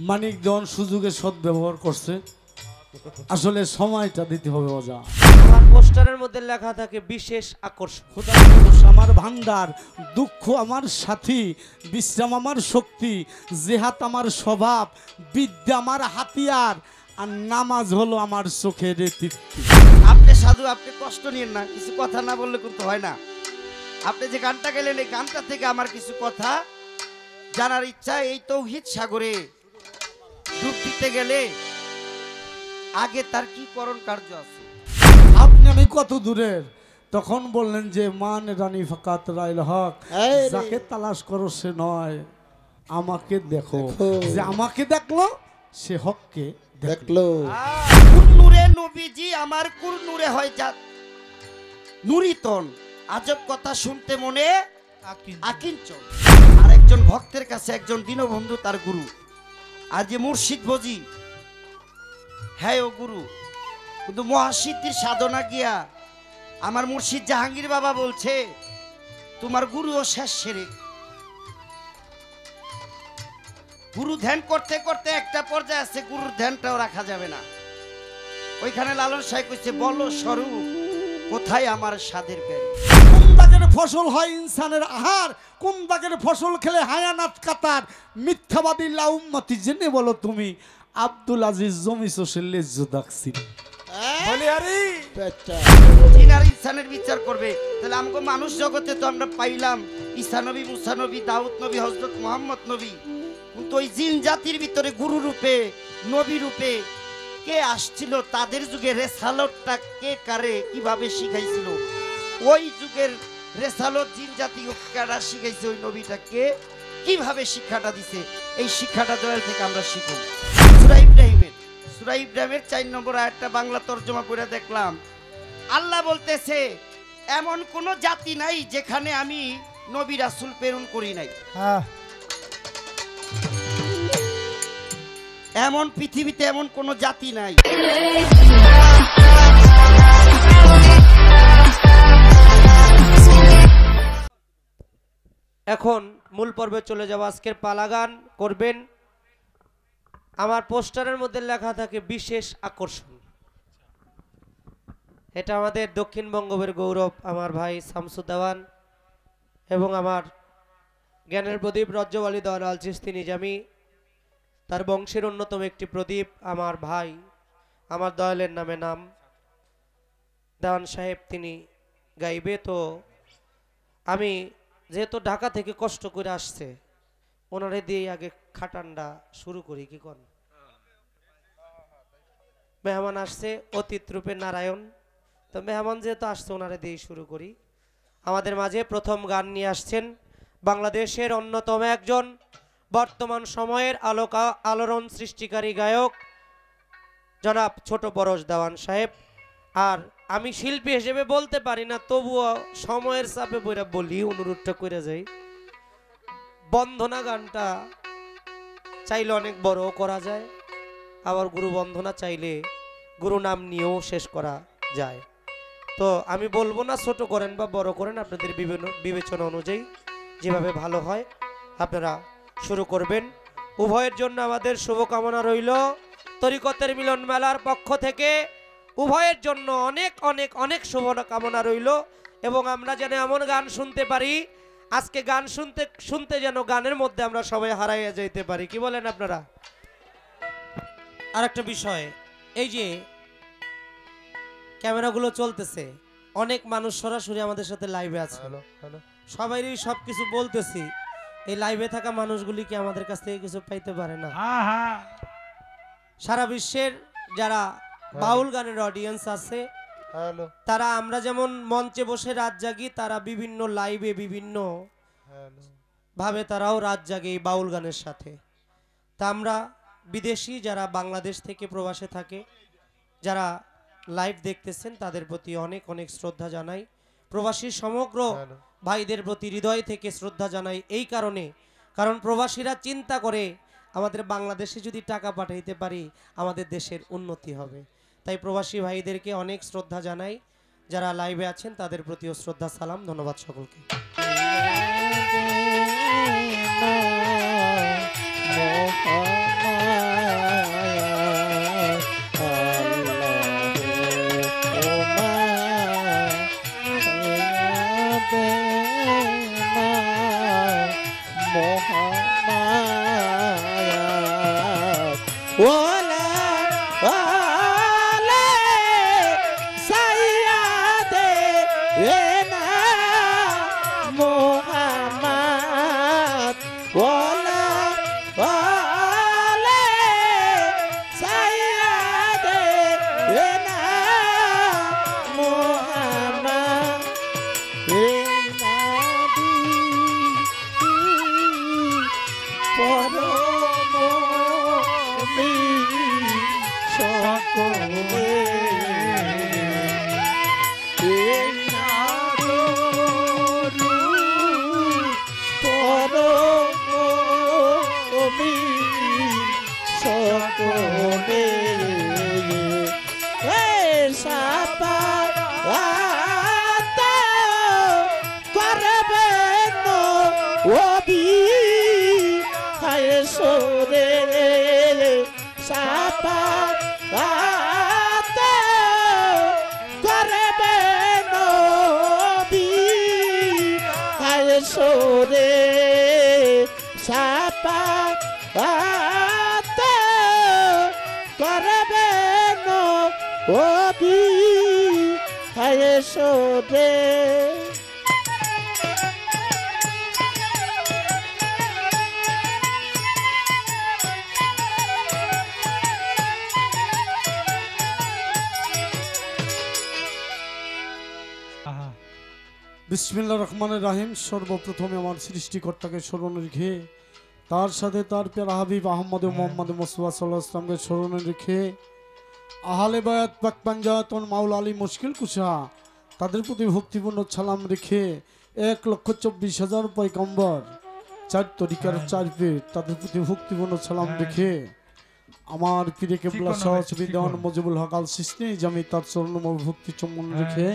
মানিকজন সুযোগে সদ্ব্যবহার করছে, আসলে সময়টা দিতে হবে ওজা। আমার পোস্টারের মধ্যে লেখা থাকে বিশেষ আকর্ষণ। খোদার মানুষ আমার ভান্ডার, দুঃখ আমার সাথী, বিশ্রাম আমার শক্তি, জেহাদ আমার স্বভাব, বিদ্যা আমার হাতিয়ার, আর নামাজ হলো আমার চোখের তৃপ্তি। আপনি সাধু, আপনি কষ্ট নিন না, কিছু কথা না বললে কিন্তু হয় না। আপনি যে গানটা গেলেন এই গানটা থেকে আমার কিছু কথা জানার ইচ্ছা। এই তৌহিদ সাগরে ডুব দিতে গেলে আগে তার কি করণ কার্য আছে? আপনি আমি কত দূরের, তখন বললেন যে মান রানী ফাকাত রাইল হক, যাকে তালাশ করো সে নয় আমাকে দেখো, যে আমাকে দেখলো সে হককে দেখলো। কুরনুরে নবীজি আমার কুরনুরে হয় যা নুরিতন, আজব কথা শুনতে মনে আকিঞ্চন। আর একজন ভক্তের কাছে একজন দীনবন্ধু তার গুরু, আর যে মুর্শিদ বজি হ্যাঁ ও গুরু, কিন্তু মহাসিদ্ধির সাধনা গিয়া আমার মুর্শিদ জাহাঙ্গীর বাবা বলছে তোমার গুরু ও শেষ শিরিক। গুরু ধ্যান করতে করতে একটা পর্যায়ে আছে গুরুর ধ্যানটাও রাখা যাবে না। ওইখানে লালন সাহেব কইছে বলো স্বরূপ কোথায় আমার স্বাদের প্যারি। কোন দাগের ফসল হয় ইনসানের আহার, কোন দাগের ফসল খেলে হায়ানাত কাতার, মিথ্যাবাদী লাউম্মতি জেনে বলো তুমি, আব্দুল আজিজ জমি সোশেলে জুদাকসিন। জিন আর ইনসানের বিচার করবে, তাহলে আমাকে মানুষ জগতে তো আমরা পাইলাম ঈসা নবী, মুসা নবী, দাউদ নবী, হযরত মুহাম্মদ নবী, কিন্তু ওই জিন জাতির ভিতরে গুরু রূপে নবী রূপে কে আসছিল? তাদের যুগে রেসালতটা কে কারে কিভাবে শিখাইছিল? ওই যুগের রেসালত জিন জাতি কারা শিখাইছে? ওই নবীটাকে কিভাবে শিক্ষাটা দিছে? এই শিক্ষাটা দয়াল থেকে আমরা শিখব। সূরা ইব্রাহিমের 4 নম্বর আয়াতটা বাংলা তর্জমা করে দেখলাম। আল্লাহ বলতেছে এমন কোন জাতি নাই যেখানে আমি নবী রাসূল প্রেরণ করি নাই। এমন পৃথিবীতে এমন কোন জাতি নাই। এখন মূল পর্বে চলে যাব। আজকের পালা গান করবেন, আমার পোস্টারের মধ্যে লেখা থাকে বিশেষ আকর্ষণ। এটা আমাদের দক্ষিণবঙ্গের গৌরব আমার ভাই শামসুদ্দাওয়ান এবং আমার জ্ঞানের প্রদীপ রজ্জওয়ালি দয়াল চিশতি নিজামি, তার বংশের অন্যতম একটি প্রদীপ আমার ভাই, আমার দয়ালের নামে নাম দেওয়ান সাহেব, তিনি গাইবে। তো আমি যেহেতু ঢাকা থেকে কষ্ট করে আসছে, ওনারে দিয়ে আগে খাটানটা শুরু করি, কি কোন? মেহমান আসছে অতিথ রূপে নারায়ণ, তো মেহমান যেহেতু আসছে ওনারে দিয়ে শুরু করি। আমাদের মাঝে প্রথম গান নিয়ে আসছেন বাংলাদেশের অন্যতম একজন বর্তমান সময়ের আলোড়ন সৃষ্টিকারী গায়ক জনাব ছোট পরশ দেওয়ান সাহেব। আর আমি শিল্পী হিসেবে বলতে পারি না, তবুও সময়ের চাপে বইরা বলি, অনুরোধটা করে যাই। বন্ধনা গানটা চাইলে অনেক বড় করা যায়, আবার গুরু বন্ধনা চাইলে গুরু নাম নিয়েও শেষ করা যায়। তো আমি বলবো না ছোট করেন বা বড় করেন, আপনাদের বিবেচনা অনুযায়ী যেভাবে ভালো হয় আপনারা শুরু করবেন। উভয়ের জন্য আমাদের শুভকামনা রইল তরিকতের মিলন মেলার পক্ষ থেকে, উভয়ের জন্য অনেক অনেক অনেক শুভকামনা রইল। এবং আমরা যেন এমন গান শুনতে পারি, আজকে গান শুনতে শুনতে যেন গানের মধ্যে আমরা সবাই হারাইয়া যাইতে পারি। কি বলেন আপনারা? আর একটা বিষয়, এই যে ক্যামেরাগুলো চলতেছে, অনেক মানুষ সরাসরি আমাদের সাথে লাইভে আছে, সবাইরই সব কিছু বলতেছি, এই লাইভে থাকা মানুষগুলি কি আমাদের কাছ থেকে কিছু পাইতে পারে না? সারা বিশ্বের যারা বাউল গানের অডিয়েন্স আছে, তারা আমরা যেমন মঞ্চে বসে রাত জাগি, তারা বিভিন্ন লাইভে বিভিন্ন ভাবে তারাও রাত জাগে এই বাউল গানের সাথে। তা আমরা বিদেশি যারা বাংলাদেশ থেকে প্রবাসে থাকে, যারা লাইভ দেখতেছেন, তাদের প্রতি অনেক অনেক শ্রদ্ধা জানাই। প্রবাসী সমগ্র ভাইদের প্রতি হৃদয় থেকে শ্রদ্ধা জানাই এই কারণে, কারণ প্রবাসীরা চিন্তা করে আমাদের বাংলাদেশে যদি টাকা পাঠাইতে পারি আমাদের দেশের উন্নতি হবে। তাই প্রবাসী ভাইদেরকে অনেক শ্রদ্ধা জানাই, যারা লাইভে আছেন তাদের প্রতিও শ্রদ্ধা সালাম, ধন্যবাদ সকলকে। মোহাম্মদ ওলা ওলে সাইয়াদে না মোহাম্মদ ওলা ওলে সাইয়াদে না মোহাম্মদ এ নবী পরমী সকলে এই নারু পরমী সকলে সাপা করবে নবী হায়সরে সাপা করবে নবী হায়সরে সাপা করবে নবী হায়সরে বিসমিল্লাহির রহমানির রহিম। সর্বপ্রথমে আমার সৃষ্টিকর্তাকে স্মরণ রেখে তার সাথে তার প্যারা হাবিব আহমদ মোহাম্মদ মুস্তাফা সাল্লাল্লাহু আলাইহি ওয়াসাল্লামকে স্মরণ রেখে আহলে বায়াত পাক পাঞ্জাতন মাওলা আলী মুশকিল কুশা তাদের প্রতি ভক্তিপূর্ণ সালাম রেখে 1,24,000 পয়গম্বর 4 তরিকার 4 পীর তাদের প্রতি ভক্তিপূর্ণ সালাম রেখে আমার পীরে কেবলা সহজ বিদ্যান মুজিবুল হক আল সিস্তি জামি তার চরণময় ভক্তি চুম্বন রেখে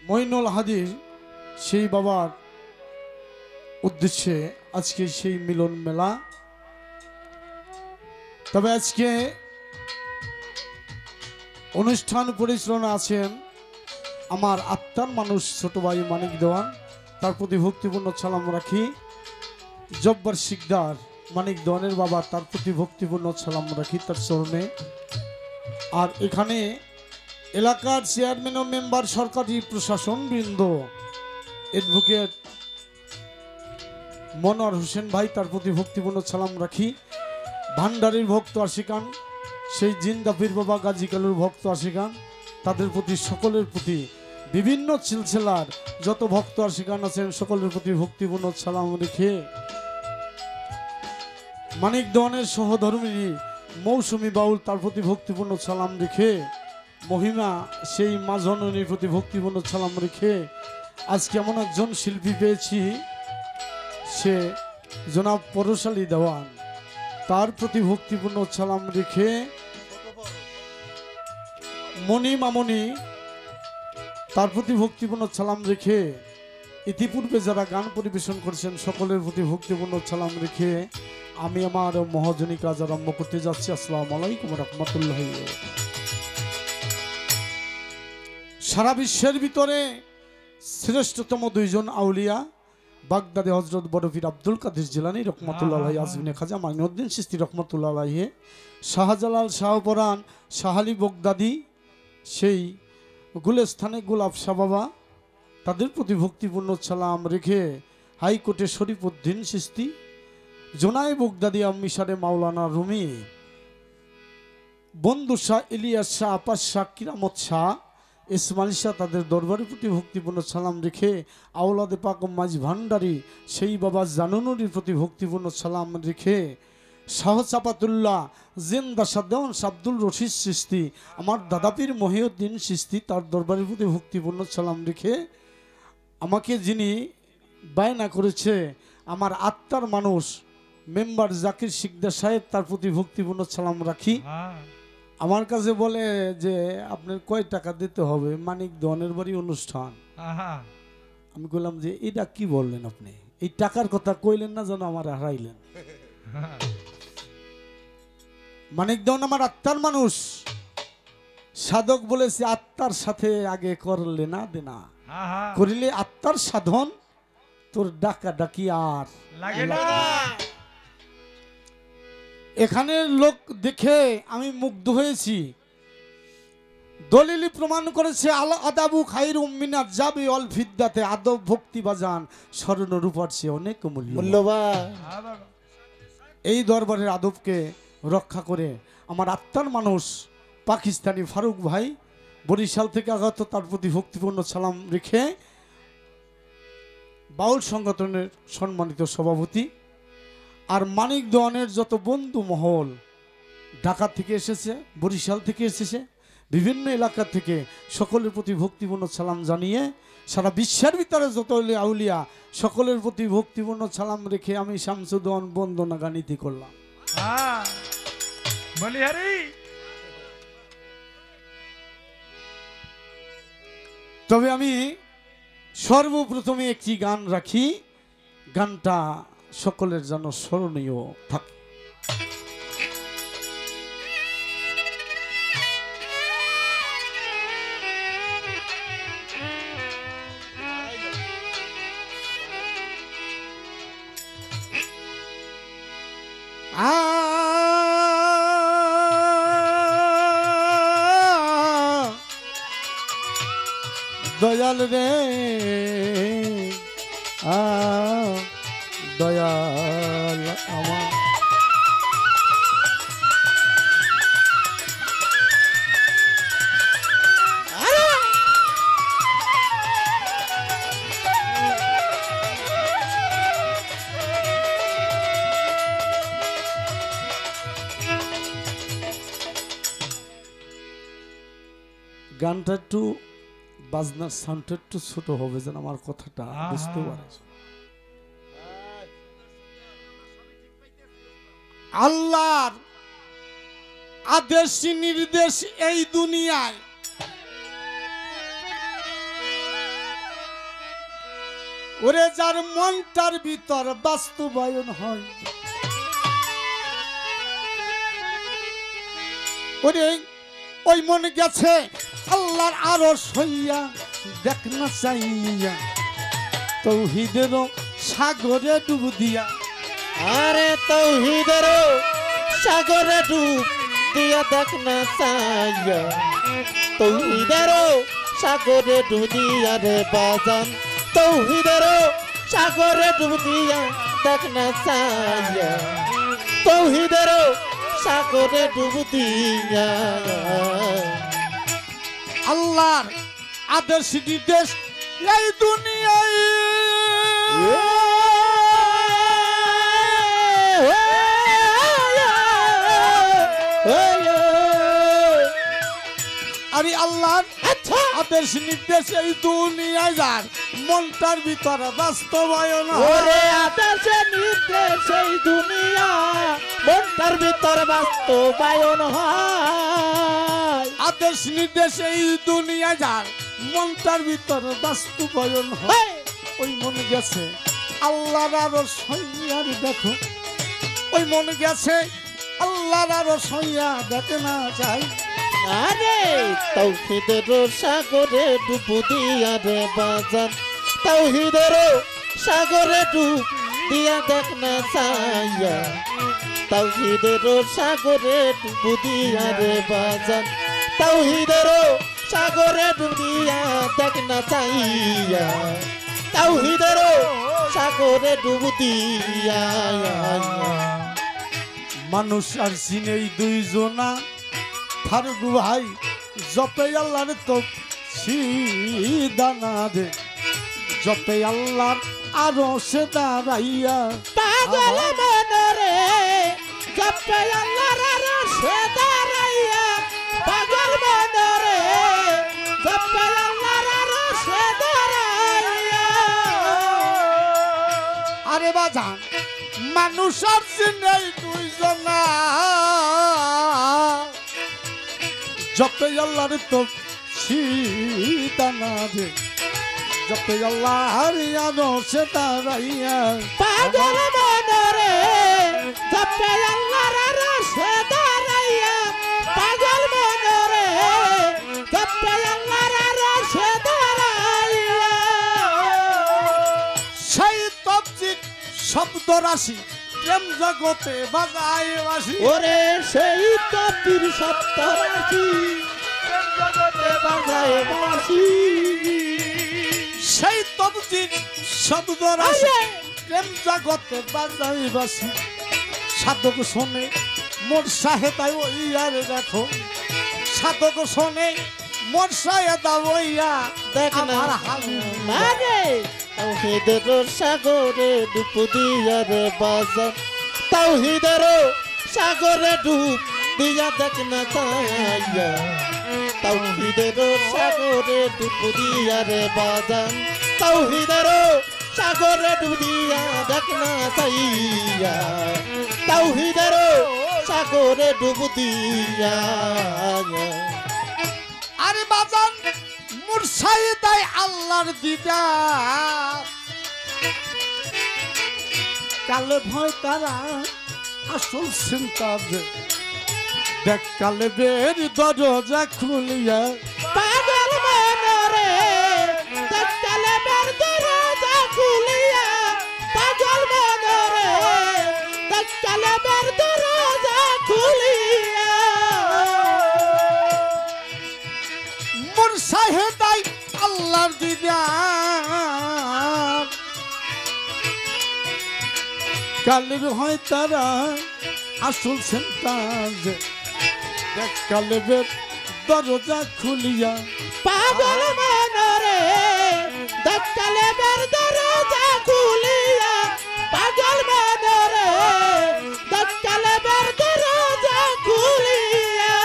মঈনুল হাদির সেই বাবার উদ্দেশ্যে আজকে সেই মিলন মেলা। তবে আজকে অনুষ্ঠান পরিচালনা আছেন আমার আত্মার মানুষ ছোট ভাই মানিক দেওয়ান, তার প্রতি ভক্তিপূর্ণ সালাম রাখি। জব্বার শিকদার মানিক দেওয়ানের বাবা, তার প্রতি ভক্তিপূর্ণ সালাম রাখি তার চরণে। আর এখানে এলাকার চেয়ারম্যান ও মেম্বার, সরকারি প্রশাসন বৃন্দ, অ্যাডভোকেট মনোয়ার হোসেন ভাই, তার প্রতি ভক্তিপূর্ণ সালাম রাখি। ভান্ডারির ভক্ত আশিকান, সেই জিন্দাফির বাবা গাজী কালুর ভক্ত আশিকান, তাদের প্রতি সকলের প্রতি বিভিন্ন সিলসিলার যত ভক্ত আশিকান আছেন সকলের প্রতি ভক্তিপূর্ণ সালাম রেখে মানিক দেওয়ানের সহধর্মিনী মৌসুমী বাউল, তার প্রতি ভক্তিপূর্ণ সালাম রেখে মহিমা সেই মা জননীর প্রতি ভক্তিপূর্ণ সালাম রেখে আজকে এমন একজন শিল্পী পেয়েছি, সে জনাব পরশালী দেওয়ান, তার প্রতি ভক্তিপূর্ণ সালাম রেখে মণি মামনি, তার প্রতি ভক্তিপূর্ণ সালাম রেখে ইতিপূর্বে যারা গান পরিবেশন করেছেন সকলের প্রতি ভক্তিপূর্ণ সালাম রেখে আমি আমার মহাজনী কাজ আরম্ভ করতে যাচ্ছি। আসসালামু আলাইকুম রহমতুল্লাহ। সারা বিশ্বের ভিতরে শ্রেষ্ঠতম দুইজন আউলিয়া বাগদাদে হজরত বড়পীর আব্দুল কাদের জিলানী রহমতুল্লাহ আলাইহি, আজমিনে খাজা মাইনুদ্দিন চিশতি রহমতুল্লাহ আলাইহি, শাহজালাল শাহপরান শাহালি বগদাদি, সেই গুলেস্থানে গোলাপ শাহ বাবা, তাদের প্রতি ভক্তিপূর্ণ সালাম রেখে হাইকোর্টে শরীফউদ্দিন চিশতি, জোনাই বগদাদি মিশারে মাওলানা রুমি, বন্ধু শাহ ইলিয়াস শাহ, আপাস শাহ, কিরামত শাহ, ইসমাইল শাহ, তাদের দরবারের প্রতি ভক্তিপূর্ণ সালাম রেখে আওলাদে পাক মাঝ ভান্ডারি সেই বাবা জানুনুরির প্রতি ভক্তিপূর্ণ সালাম রেখে শাহ চাপাতুল্লাহ জিন্দা সাদেওয়ান আব্দুল রশিদ চিশতি, আমার দাদাপীর মহিউদ্দিন চিশতি, তার দরবারের প্রতি ভক্তিপূর্ণ সালাম রেখে আমাকে যিনি বায়না করেছে আমার আত্মার মানুষ মেম্বার জাকির শিকদার সাহেব, তার প্রতি ভক্তিপূর্ণ সালাম রাখি। আমার কাছে বলে যে আপনার কয় টাকা দিতে হবে, মানিক দেওয়ানের বাড়ি অনুষ্ঠান। আমি বললাম যে এটা কি বললেন আপনি, এই টাকার কথা কইলেন না যেন আমার হারাইলেন। মানিক দেওয়ান আমার আত্মার মানুষ, সাধক বলেছে আত্মার সাথে আগে করলে না দেনা, করিলে আত্মার সাধন তোর ডাকা ডাকি আর লাগে না। এখানে লোক দেখে আমি মুগ্ধ হয়েছি। দলিল প্রমাণ করেছে আল আদাবু খাইরু মিনাজ জাবি অল ফিদ্দাতে, আদব ভক্তি বাজান স্বর্ণ রূপার চেয়ে অনেক মূল্যবান। হ্যাঁ বাবা। এই দরবারের আদবকে রক্ষা করে আমার আত্মার মানুষ পাকিস্তানি ফারুক ভাই বরিশাল থেকে আগত, তার প্রতি ভক্তিপূর্ণ সালাম রেখে বাউল সংগঠনের সম্মানিত সভাপতি আর মানিক দেওয়ানের যত বন্ধু মহল ঢাকা থেকে এসেছে, বরিশাল থেকে এসেছে, বিভিন্ন এলাকা থেকে সকলের প্রতি ভক্তিপূর্ণ সালাম জানিয়ে সারা বিশ্বের ভিতরে যত আউলিয়া সকলের প্রতি ভক্তিপূর্ণ সালাম রেখে আমি শামসুদ্দৌন বন্দনা গানিতি করলাম। হ্যাঁ বলিহারি। তবে আমি সর্বপ্রথমে একটি গান রাখি, গানটা সকলের যেন স্মরণীয় থাকে। দয়াল রে দয়াল আমার গানটা একটু বাজনার সাউন্ডটা একটু ছোট হবে যেন আমার কথাটা বুঝতে পারে। আল্লাহর আদেশ নির্দেশ এই দুনিয়ায় ওরে যার মনটার ভিতর বাস্তবায়ন হয়, ওরে ওই মন গেছে আল্লাহর আরশ হইয়া দেখ না চাইয়া তৌহিদের সাগরে ডুব দিয়া। আরে তৌহিদের সাগরে ডুব দিয়া দেখ না চাইয়া, তৌহিদের সাগরে ডুব দিয়া রে বাজান, তৌহিদের সাগরে ডুব দিয়া দেখ না চাইয়া, তৌহিদের সাগরে ডুব দিয়া। আল্লাহর আদেশ নির্দেশ এই দুনিয়ায় আরে আল্লাহর আদেশ নির্দেশ এই দুনিয়ায় যার মনটার ভিতরে বাস্তবায়ন ওরে আদেশ নির্দেশ এই দুনিয়া মনটার ভিতর বাস্তবায়ন হয়, আদেশ নির্দেশ এই দুনিয়া যার মনটার ভিতর বাস্তবায়ন হয়। ওই মন গেছে আল্লাহর আরশ হইয়া দেখো, ওই মন গেছে আল্লাহর আরশ হইয়া দেখে না চাই। আরে তৌহিদের সাগরে ডুব দিয়া রে বাজান, তৌহিদের সাগরে ডুব দিয়া দেখ না চাইয়া, তৌহিদের সাগরে ডুব দিয়া রে বাজান, তৌহিদের সাগরে ডুব দিয়া দেখ না চাইয়া, তৌহিদের সাগরে ডুব দিয়া। মানুষ আর চিনেই দুইজনা ফারুক ভাই জপে আল্লাহর তো সিদানা দে, জপে আল্লাহর আরো সে দাঁড়াইয়া। পাগল মনরে জপে আল্লাহর আরশে দাঁড়াইয়া, পাগল মনরে জপে আল্লাহর আরশে দাঁড়াইয়া। আরে বাজান মানুষ আর চিনেই দুইজনা জপে আল্লাহর তো সিদানা দে, জপে আল্লাহর আরো সে দাঁড়াইয়া। পাগল মনরে জপে আল্লাহর আরশে দাঁড়াইয়া, পাগল মনরে জপে আল্লাহর আরশে দাঁড়াইয়া। সেই রাশি প্রেম জগতে বাজায় বাসি ওরে সেই তো পীর সপ্তরাশি জগতে বাজায় বাঁশি সেই তবজির শব্দ রাশি প্রেম জগতে বাজায় বাসি সাধক শোনে মোর সাহেদায় ওইয়ার দেখো সাধক শোনে মোর সাহেদা ওইয়া দেখ না আমার হাবিব আরে তাওহীদের সাগরে ডুব দিয়া রে বাজান তাওহীদের সাগরে ডুব দিয়া দেখ না চাইয়া তাওহীদের সাগরে ডুব দিয়া রে বাজান তাওহীদের সাগরে ডুব দিয়া দেখ না চাইয়া তাওহীদের সাগরে ডুব দিয়া আরে বাজান মোর সাহেদায় আল্লাহর দিদার কালে ভয় তারা আসল চিন্তা যে দেখ কালে বের দরজা খুলিয়া পাগল মনরে তৎকালে বের দরজা খুলিয়া পাগল মনরে তৎকালে বের দরজা খুলিয়া মোর সাহেদায় আল্লাহর দিদার কালে হয় তারা আসল চিন্তা যে দেখ কালে বের দরজা খুলিয়া পাগল মনরে তৎকালে বের দরজা খুলিয়া পাগল মনরে তৎকালে বের দরজা খুলিয়া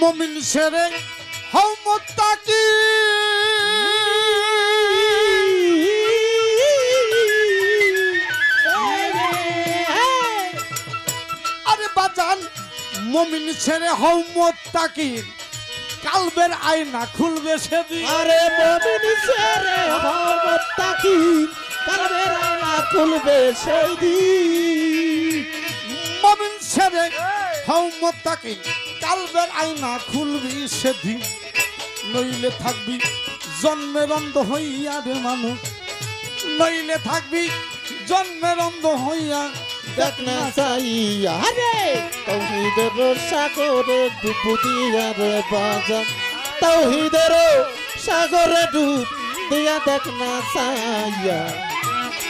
মমিন সেরে হও মুত্তাকি আরে বাজান মমিন সেরে হও মুত্তাকি কালবের আয়না খুলবে সেদিন আরে মুমিন সেরে হমত্তাকি কালবের আয়না খুলবে সেই দিন মমিন সেরে হও মুত্তাকি কালবের আয়না খুলবি সেদিন নইলে থাকবি জন্মের অন্ধ হইয়া রে মানুষ নইলে থাকবি জন্মের অন্ধ হইয়া দেখ না চাইয়া আরে তাওহীদের সাগরে ডুব দিয়া রে বাজান তাওহীদের সাগরে ডুব দিয়া দেখ না চাইয়া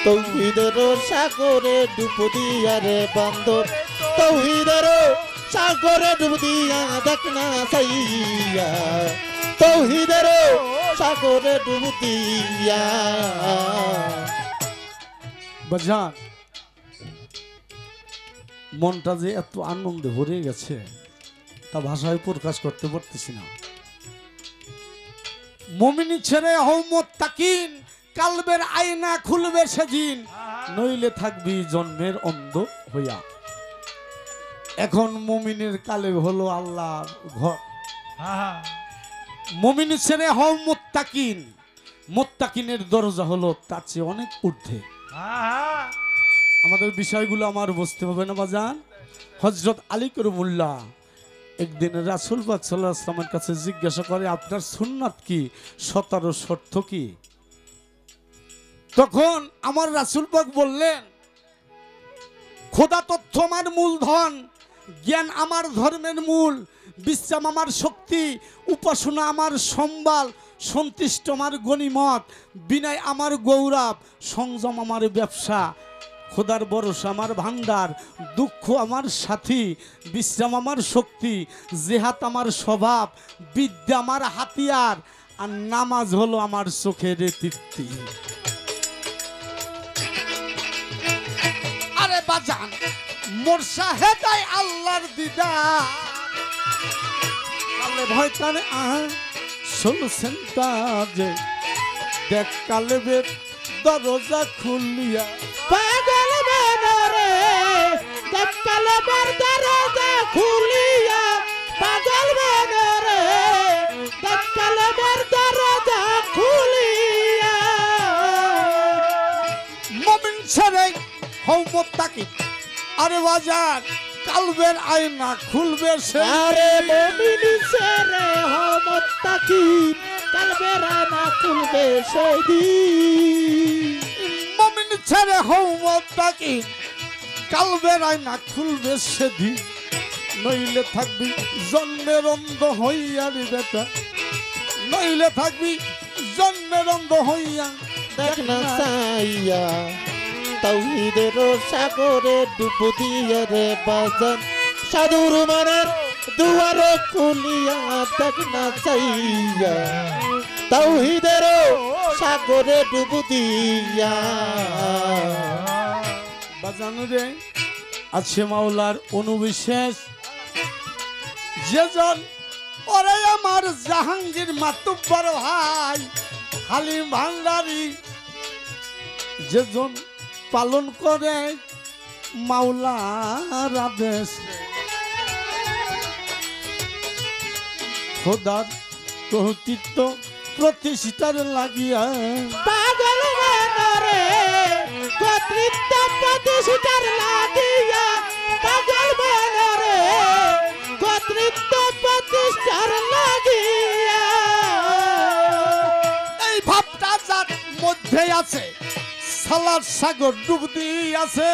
তাওহীদের সাগরে ডুব দিয়া রে বান্দর তাওহীদের সাগরে ডুব দিয়া দেখ না চাইয়া তাওহীদের সাগরে ডুব দিয়া বাজান মনটা যে এত আনন্দে ভরে গেছে তা ভাষায় প্রকাশ করতে পারতেছি না মুমিনি ছেড়ে হও মুত্তাকিন কালবের আয়না খুলবে সেদিন নইলে থাকবি জন্মের অন্ধ হইয়া এখন মুমিনের কালে হলো আল্লাহর ঘর মুমিনি ছেড়ে হও মুত্তাকিন মুত্তাকিনের দরজা হলো তার চেয়ে অনেক ঊর্ধ্বে আমাদের বিষয়গুলো আমার বুঝতে হবে না বাজান হযরত আলী করুমুল্লাহ একদিন রাসূল পাক সাল্লাল্লাহু আলাইহি ওয়াসাল্লামের কাছে জিজ্ঞাসা করে আপনার সুন্নাত কি 17 শর্ত কি তখন আমার রাসূল পাক বললেন খোদা তথ্য আমার মূলধন জ্ঞান আমার ধর্মের মূল বিশ্রাম আমার শক্তি উপাসনা আমার সম্বল সন্তুষ্ট আমার গনিমত বিনয় আমার গৌরব সংযম আমার ব্যবসা খোদার ভরসা আমার ভান্ডার দুঃখ আমার সাথী বিশ্রাম আমার শক্তি জেহাদ আমার স্বভাব বিদ্যা আমার হাতিয়ার আর নামাজ হলো আমার চোখের তৃপ্তি আরে বাজান মোর সাহেদায় আল্লাহর দিদার কালে ভয় কানে শুনছেন যে দেখ কালেবের দরজা খুলিয়া পাগল মনরে তৎকালে বের দরজা খুলিয়া পাগল মনরে তৎকালে বের দরজা খুলিয়া মুমিন ছেড়ে হও মুত্তাকিন আরে বাজার কালবের আয়না খুলবে সে আরে মুমিন সেরে হমত্তাকি কালবের আয়না খুলবে সেই দিন মুমিন রে হৌমতাকি কাল বেড়ায় না খুলবে সেদিন নইলে থাকবি জন্মের অন্ধ হইয়া রে বেটা নইলে থাকবি জন্মের অন্ধ হইয়া দেখ না চাইয়া তাওহীদের সাগরে ডুব দিয়া রে বাজান সাধুর মনের দুয়ার খুলিয়া দেখ না চাইয়া তাওহীদের সাগরে ডুব দিয়া বাজানো রে আছে মাওলার অনুবিশেষ যেজন ওরে আমার জাহাঙ্গীর মাতুব্বর ভাই হালিম ভান্ডারী যেজন পালন করে মাওলার আদেশ খোদার কর্তৃত্ব প্রতিষ্ঠার লাগিয়া পাগল মনরে কর্তৃত্ব প্রতিষ্ঠার লাগিয়া পাগল মনরে কর্তৃত্ব প্রতিষ্ঠার লাগিয়া এই ভাবটা যার মধ্যে আছে সালার সাগর ডুব আছে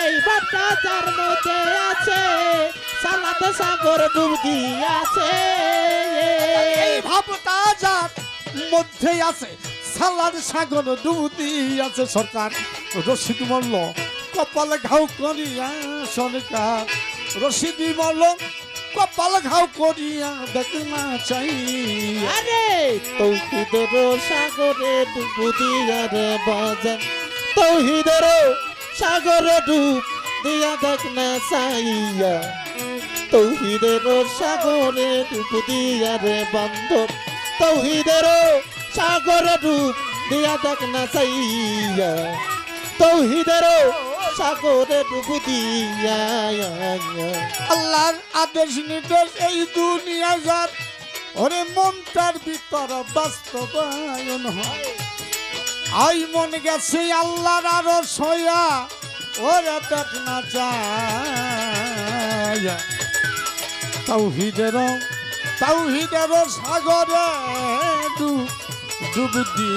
এই বাটা যার মধ্যে আছে সালাত সাগর ডুব দিয়াছে এই ভাবটা যার মধ্যে আছে সালার সাগর ডুব আছে সরকার রশিদ মল্ল কপাল ঘাও করিয়া সরকার রশিদ মল্ল কপাল ঘাও করিয়া দেখ না চাই আরে তৌহিদের সাগরে ডুব দিয়া রে বাজান তৌহিদের সাগরে ডুব দিয়া দেখ না চাইয়া তৌহিদের সাগরে ডুব দিয়া রে বান্ধব তৌহিদের সাগরে ডুব দিয়া দেখ না চাইয়া তৌহিদের সাগরে ডুব দিয়া আল্লাহর আদেশ নির্দেশ এই দুনিয়া যার ওরে মনটার ভিতর বাস্তবায়ন হয় আই মন গেছে আল্লাহর আরো সয়া ওরে দেখ না যায় তাওহীদের সাগরে ডুব দি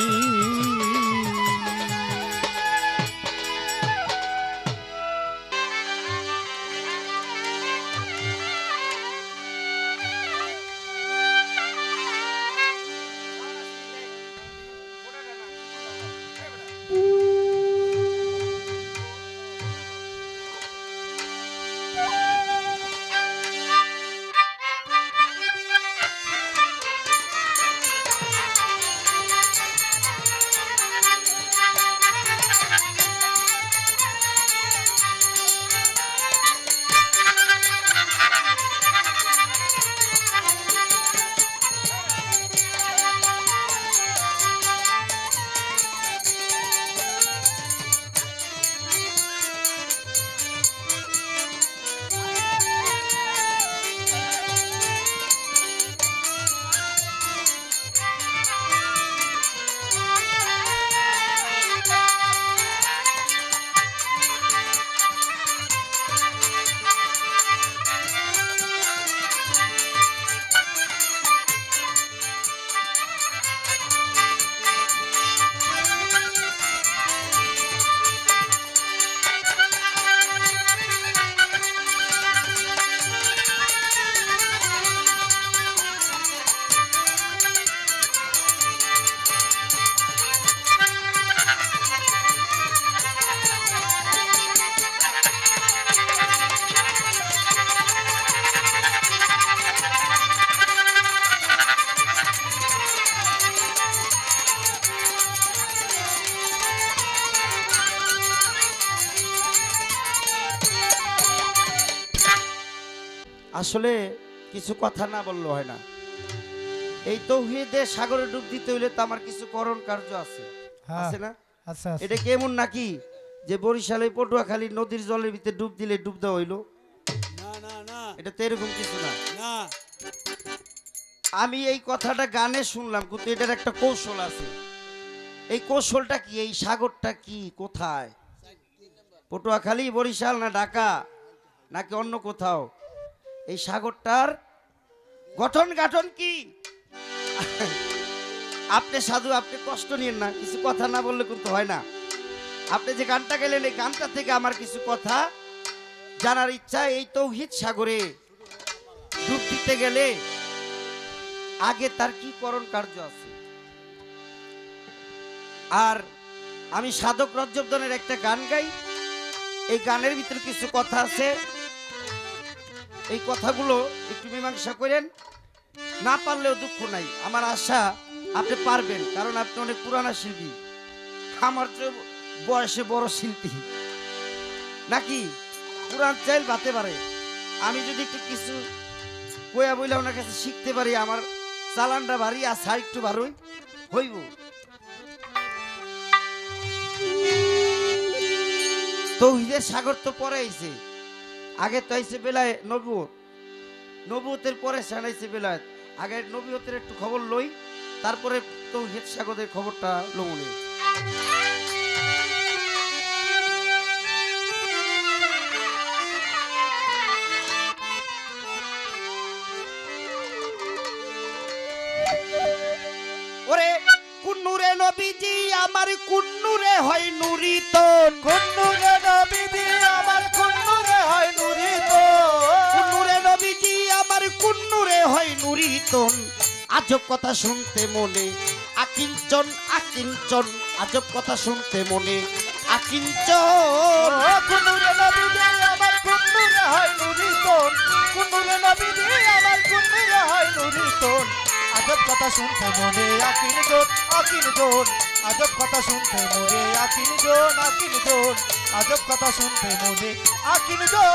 আসলে কিছু কথা না বললে হয় না। এই তৌহিদে সাগরে ডুব দিতে হইলে তো আমার কিছু করণ কার্য আছে, আছে না? আচ্ছা এটা কেমন নাকি যে বরিশালে পটুয়াখালী নদীর জলের ভিতরে ডুব দিলে ডুব দেওয়া হইলো? না না না এটা তো এরকম কিছু না। না, আমি এই কথাটা গানে শুনলাম, কিন্তু এটার একটা কৌশল আছে। এই কৌশলটা কি? এই সাগরটা কি, কোথায়? পটুয়াখালী, বরিশাল, না ঢাকা, নাকি অন্য কোথাও? এই সাগরটার গঠন গাঠন কি? আপনি সাধু, আপনি কষ্ট নিয়েন না, কিছু কথা না বললে কিন্তু হয় না। আপনি যে গানটা গেলেন এই গানটা থেকে আমার কিছু কথা জানার ইচ্ছা। এই তৌহিদ সাগরে ডুব দিতে গেলে আগে তার কি করণ কার্য আছে। আর আমি সাধক রজ্জবদনের একটা গান গাই, এই গানের ভিতরে কিছু কথা আছে, এই কথাগুলো একটু মীমাংসা করেন। না পারলেও দুঃখ নাই, আমার আশা আপনি পারবেন, কারণ আপনি অনেক পুরানা শিল্পী, আমার চেয়ে বয়সে বড় শিল্পী নাকি, পুরান চাইল বাতে পারে। আমি যদি একটু কিছু কয়া বইলে ওনার কাছে শিখতে পারি, আমার চালানটা ভারী আসা একটু ভারই হইব। তৌহিদের সাগর তো পরে আইছে, আগে তো আইছে বেলায় নবুয়ত, নবুয়তের পরে সানাইছে বেলায়েত। আগে নবুয়তের একটু খবর লই, তারপরে তৌহিদ সাগরের খবরটা লমুনে। ওরে কুন্নুরে নবীজি আমার কুন্নুরে হয় নুরিতন, কুন্নুরে নবীজি আমার কুন্নুরে হয় নুরিতন, কুন্নুরে নবীজি আমার কুন্নুরে হয় নুরিতন। আজব কথা শুনতে মনে আকিঞ্চন আকিঞ্চন, আজব কথা শুনতে মনে আকিঞ্চন। কুন্নুরে নবীজি আমার কুন্নুরে হয় নুরিতন, কুন্নুরে নবীজি আমার কুন্নুরে হয় নুরিতন। আজব কথা শুনতে মনে আকিন জোন আকিন জোন, আজব কথা শুনতে মনে আকিন জোন আকিন জোন, আজব কথা শুনতে মনে আকিন জোন।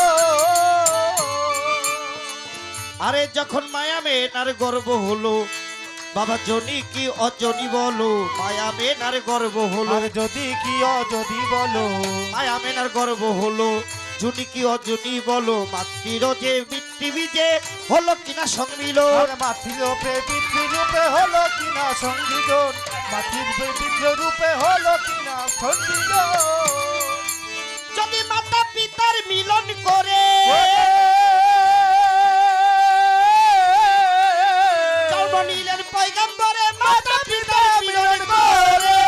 আরে যখন মায়া মেনার গর্ব হলো, বাবা জনি কি অজনি বলো, মায়া মেনার গর্ব হলো, আর যদি কি যদি বলো, মায়া মেনার গর্ব হলো, জুনি কি অজনি বলো, মাতৃর যে পৃথিবীতে হলো কিনা সম্মিলন। আর মাতৃ রূপে পিতৃ রূপে হলো কিনা সঙ্গীজন, মাতৃর পিতৃ রূপে হলো কিনা সঙ্গীজন। যদি মাতা পিতার মিলন করে, জন্ম নিলেন পয়গম্বরে মাতা পিতার মিলন করে,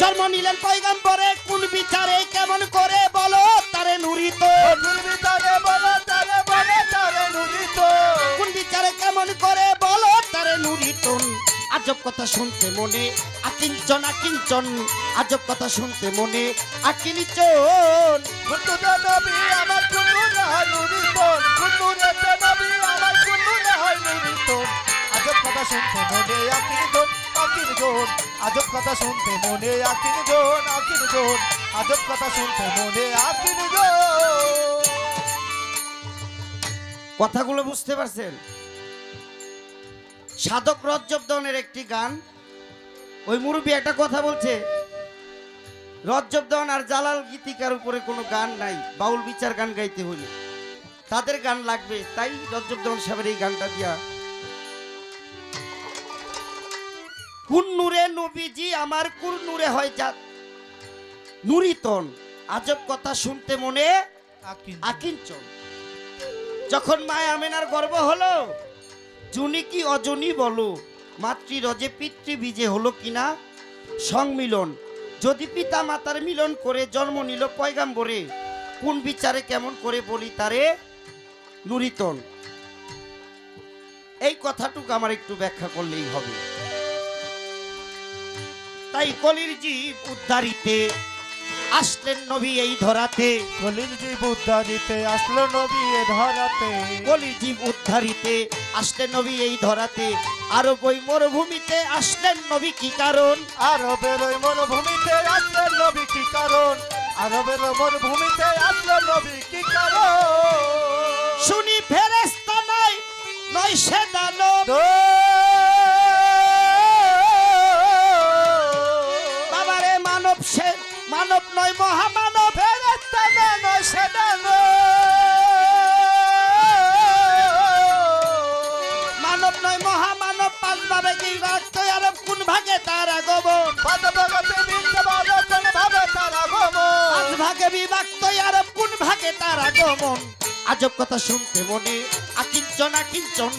জন্ম নিলেন পয়গম্বরে কোন বিচারে কেমন করে বলো তারে নুরিত, কোন বিচারে বলো তারে বলো তারে নুরিত, কোন বিচারে কেমন করে বলো তারে নুরিতন। আজব কথা শুনতে মনে আকিঞ্চন আকিঞ্চন, আজব কথা শুনতে মনে আকিঞ্চন। কুন্নুরে নবী আমার কুন্নুরে হয় নুরিতন, কুন্নুরে নবী আমার কুন্নুরে হয় নুরিতন। আজব কথা শুনতে মনে আকিন জোন আকিন জোন, আজব কথা শুনতে মনে আকিন জোন আকিন জোন, আজব কথা শুনতে মনে আকিন জোন। কথাগুলো বুঝতে পারছেন? সাধক রজ্জবদনের একটি গান, ওই মুরব্বী একটা কথা বলছে, রজ্জবদন আর জালাল গীতিকার উপরে কোনো গান নাই, বাউল বিচার গান গাইতে হলে তাদের গান লাগবে, তাই রজ্জবদন সাহেবের এই গানটা দিয়া। কোন নূরে নবীজি আমার কোন নূরে হয় যা নুরিতন, আজব কথা শুনতে মনে আকিঞ্চন। যখন মায়া আমেনার গর্ব হলো, জুনি কি অজনি বলো, মাতৃরজে পিতৃবীজে হলো কিনা সংমিলন। যদি পিতা মাতার মিলন করে জন্ম নিল পয়গাম্বরে, কোন বিচারে কেমন করে বলি তারে নুরিতন। এই কথাটুকু আমার একটু ব্যাখ্যা করলেই হবে। তাই কলির জীব উদ্ধারিতে আসলেন নবী এই ধরাতে, কলির জীব উদ্ধারিতে আসলো নবী এ ধরাতে, কলির জীব উদ্ধারিতে আসলেন নবী এই ধরাতে। আরব ওই মরুভূমিতে আসলেন নবী কি কারণ, আরবের ওই মরুভূমিতে আসলেন নবী কি কারণ, আরবের মরুভূমিতে আসলো নবী কি কারণ। শুনি ফেরেশতা নয় নয় সে দানব, বাবারে মানব সে মানব নয় মহামানব, ফেরেশতা নয় সে দানব, মানব নয় মহামানব। পাঁচ ভাবে কি রাখতে আরব কোন ভাগে তার আগমন, পাঁচ ভাগে বিভক্ত আরব কোন ভাগে তার আগমন। আজব কথা শুনতে মনে আকিঞ্চন আকিঞ্চন,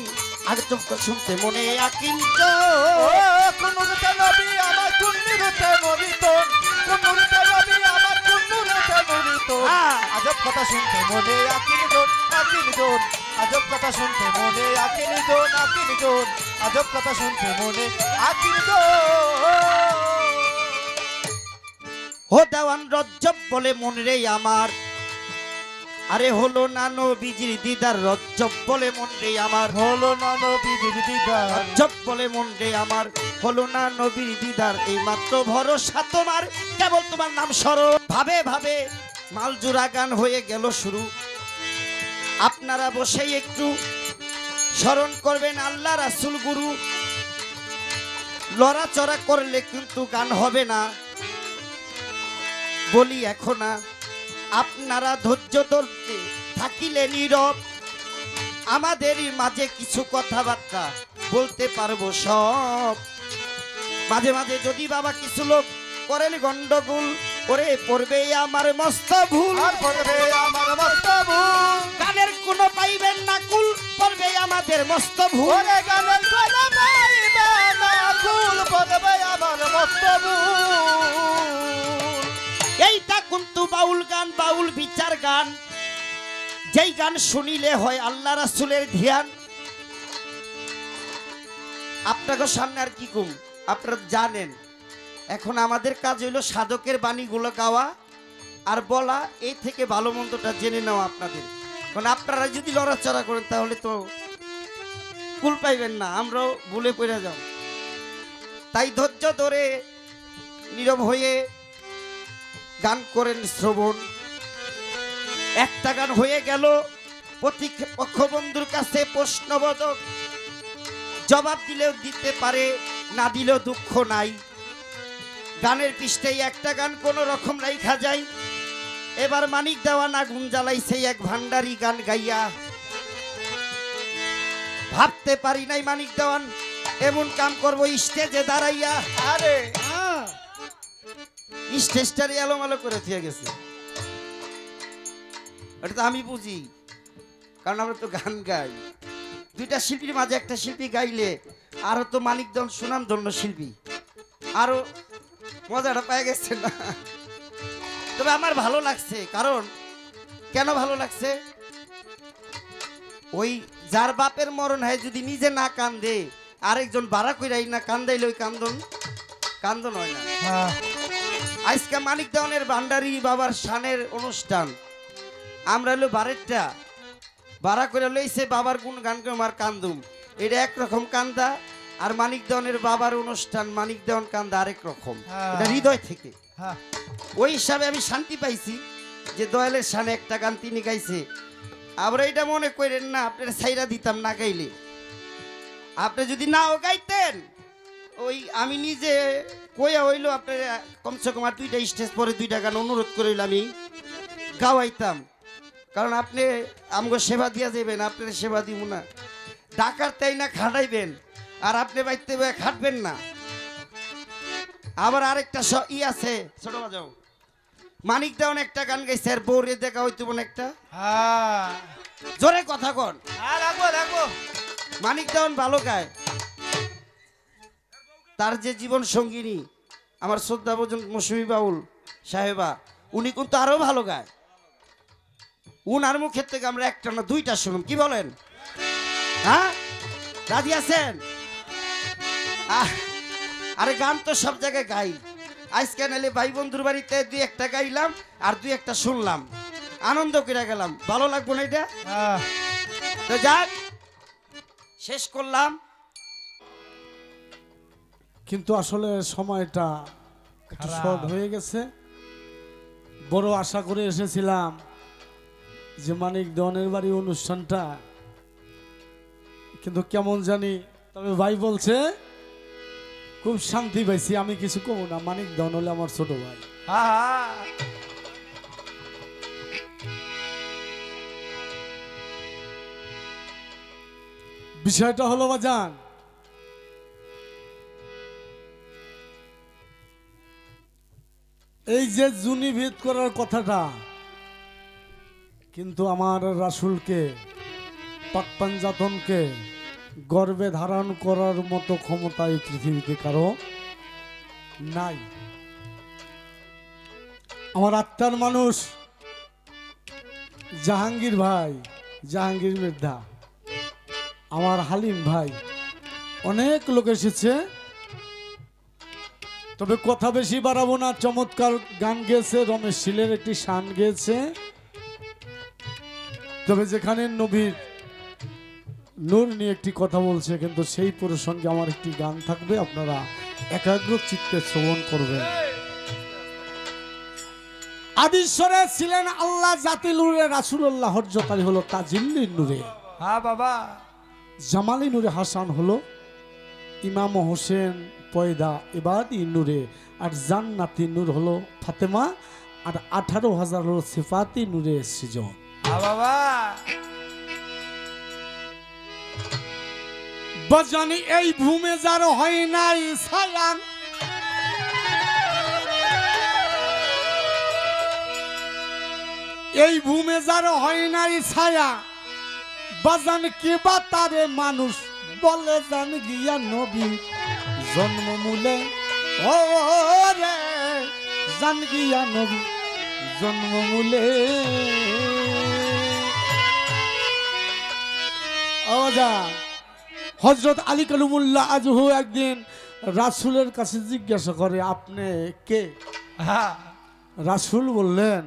আজব কথা শুনতে মনে আকিঞ্চন। কোন কথা শুনতে মনে আকিল জন আকিল জন আজব কথা শুনতে মনে আকিল জন আকিল জন আজব কথা শুনতে মনে আকিল জন হো দেওয়ান রজ্জব বলে মন রে আমার, আরে হলো না নবীজির দিদার, রজ্জব বলে মন রে আমার, হলো না নবীজির দিদার, রজ্জব বলে মন রে আমার, হলো না নবীর দিদার, এই মাত্র ভরসা তোমার, কেবল তোমার নাম স্মরণ। ভাবে ভাবে মালজুরা গান হয়ে গেল শুরু, আপনারা বসেই একটু স্মরণ করবেন আল্লাহ রাসূল গুরু। লড়াচড়া করলে কিন্তু গান হবে না, বলি এখন না, আপনারা ধৈর্য ধরতে থাকিলে নীরব, আমাদেরই মাঝে কিছু কথাবার্তা বলতে পারবো সব। মাঝে মাঝে যদি বাবা কিছু লোক করেন গন্ডগোল, ওরে পড়বে আমার মস্ত ভুল, আর পড়বে আমার মস্ত ভুল, গানের কোনো পাইবেন না কুল, পড়বে আমাদের মস্ত ভুল। ওরে গানের কোনো পাইবে না কুল, পড়বে আমার মস্ত ভুল। এইটা কিন্তু বাউল গান, বাউল বিচার গান, যেই গান শুনিলে হয় আল্লাহ রাসূলের ধ্যান। আপনাকে সামনে আর কি কম, আপনারা জানেন এখন আমাদের কাজ হইলো সাধকের বাণীগুলো গাওয়া আর বলা, এই থেকে ভালো মন্দটা জেনে নেওয়া আপনাদের। কারণ আপনারা যদি লড়াচড়া করেন তাহলে তো কুল পাইবেন না, আমরাও ভুলে পড়ে যাব। তাই ধৈর্য ধরে নীরব হয়ে গান করেন শ্রবণ। একটা গান হয়ে গেল, প্রতিপক্ষ বন্ধুর কাছে প্রশ্নবোধক, জবাব দিলেও দিতে পারে, না দিলেও দুঃখ নাই। গানের পৃষ্ঠায় একটা গান কোন রকম রাইখা যায়। এবার মানিক দেওয়ান আগুন জ্বালাইছে এক ভান্ডারি গান গাইয়া, ভাবতে পারি নাই মানিক দেওয়ান এমন কাম করব স্টেজে দাঁড়াইয়া। আরে স্টেজটারে এলোমেলো করে দিয়ে গেছে, এটা তো আমি বুঝি, কারণ আমরা তো গান গাই। দুইটা শিল্পীর মাঝে একটা শিল্পী গাইলে আরো তো মানিক দেওয়ান সুনাম ধন্য শিল্পী, আরো মজাটা পেয়ে গেছে না। তবে আমার ভালো লাগছে, কারণ কেন ভালো লাগছে, ওই যার বাপের মরণ হয় যদি নিজে না কান্দে, আরেকজন ভাড়া কইরাই না কান্দাইলে ওই কান্দন হয় না। হ্যাঁ আজকে মানিক দেওয়ানের ভান্ডারি বাবার শানের অনুষ্ঠান, আমরা হলো বারেরটা ভাড়া করে লইছে বাবার গুণ গান করে আমার কান্দুম, এটা একরকম কান্দা। আর মানিক দেওয়ানের বাবার অনুষ্ঠান, মানিক দেওয়ান কান্দা আরেক রকম, এটা হৃদয় থেকে। হ্যাঁ ওই হিসাবে আমি শান্তি পাইছি যে দয়ালের শানে একটা গান তিনি গাইছে। আমরা এটা মনে করেন না আপনার সাইরা দিতাম না গাইলে, আপনি যদি নাও গাইতেন, ওই আমি নিজে কইয়া হইলো আপনার কমসে কম আর দুইটা স্টেজ পরে দুইটা গান অনুরোধ করিল আমি গাওয়াইতাম। কারণ আপনি আমগো সেবা দিয়া যাবেন, আপনার সেবা দিব না, ডাকার তাই না খাটাইবেন, আর আপনি বাইতে খাটবেন না। আবার আরেকটা আছে ছোট বাজাও, মানিক দেওয়ান একটা গান গাইছে আর বউরে দেখা হইতো মনে একটা, হ্যাঁ জোরে কথা কন। রাখবো রাখবো। মানিক দেওয়ান ভালো গায়, তার যে জীবন সঙ্গিনী আমার শ্রদ্ধাভাজন মৌসুমী বাউল সাহেবা, উনি কিন্তু আরো ভালো গায়। উনার মুখের থেকে আমরা একটা না দুইটা শুনুন, কি বলেন? হ্যাঁ রাজি আছেন? আরে গান তো সব জায়গায় গাই, আজকে নাইলে ভাই বন্ধুর বাড়িতে দুই একটা গাইলাম আর দুই একটা শুনলাম, আনন্দ করে গেলাম, ভালো লাগবো না এটা? তো যাক, শেষ করলাম। কিন্তু আসলে সময়টা একটু শর্ট হয়ে গেছে। বড় আশা করে এসেছিলাম যে মানিক দেওয়ানের বাড়ি অনুষ্ঠানটা, কিন্তু কেমন জানি, তবে ভাই বলছে খুব শান্তি পাইছি, আমি কিছু কম না, মানিক দেওয়ান হলে আমার ছোট ভাই। বিষয়টা হলো বাজান, এই যে জুনি ভেদ করার কথাটা, কিন্তু আমার রাসূলকে পাক পাঞ্জাতনকে গর্বে ধারণ করার মতো ক্ষমতা এই পৃথিবীতে কারো নাই। আমার আত্মার মানুষ জাহাঙ্গীর ভাই, জাহাঙ্গীর বৃদ্ধা, আমার হালিম ভাই, অনেক লোক এসেছে। তবে কথা বেশি বাড়াবো না। চমৎকার গান গেয়েছে, রমেশ শীলের একটি শান গেয়েছে। তবে যেখানে নবীর নূর নিয়ে একটি কথা বলছে, কিন্তু সেই প্রসঙ্গে আমার একটি গান থাকবে, আপনারা একাগ্র চিত্তে শ্রবণ করবেন। আদিশ্বরে ছিলেন আল্লাহ, জাতি নূরে রাসূলুল্লাহ, হযরত আলী হলো তাজিল্লির নূরে, হ্যাঁ বাবা, জামালি নূরে হাসান হলো ইমাম হোসেন পয়দা ইবাদি নূরে, আর জান্নাতি নূর হলো ফাতেমা, আর 18,000 হলো সিফাতি নূরে সৃজন। হ্যাঁ বাবা, বাজানি এই ভূমে যার হয় নাই ছায়া, এই ভূমে যার হয় নাই ছায়া, বাজান কে বা তারে মানুষ বলে জান গিয়া নবী জন্মমূলে, ও রে জান গিয়া নবী জন্মমূলে। আওয়াজা হযরত আলী কালুমুল্লাহ আজহু একদিন রাসূলের কাছে জিজ্ঞাসা করে, আপনি কে? হ্যাঁ রাসূল বললেন,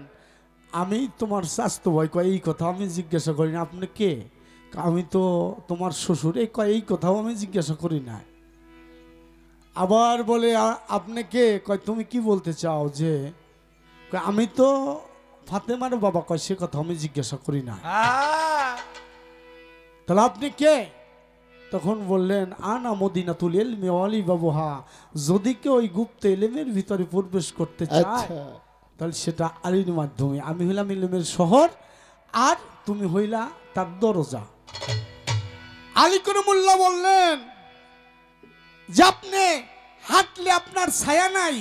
আমি তোমার স্বাস্থ্য ভাই। কয় এই কথা আমি জিজ্ঞাসা করি না, আপনি কে? আমি তো তোমার শ্বশুর। এই কয় এই কথাও আমি জিজ্ঞাসা করি না। আবার বলে, আপনি কে? কয় তুমি কি বলতে চাও? যে কয় আমি তো ফাতেমার বাবা। কয় সে কথা আমি জিজ্ঞাসা করি না। হ্যাঁ, তাহলে আপনি কে? তখন বললেন, আনা মদিনাতুল ইলমি ওয়ালি বাবুহা। যদি কেউ ওই গুপ্ত ইলমের ভিতরে প্রবেশ করতে চায়, আচ্ছা তাহলে সেটা আলীর মাধ্যমে। আমি হইলাম ইলমের শহর, আর তুমি হইলা তার দরজা। আলী কারুমুল্লাহ বললেন যে আপনি হাঁটলে আপনার ছায়া নাই,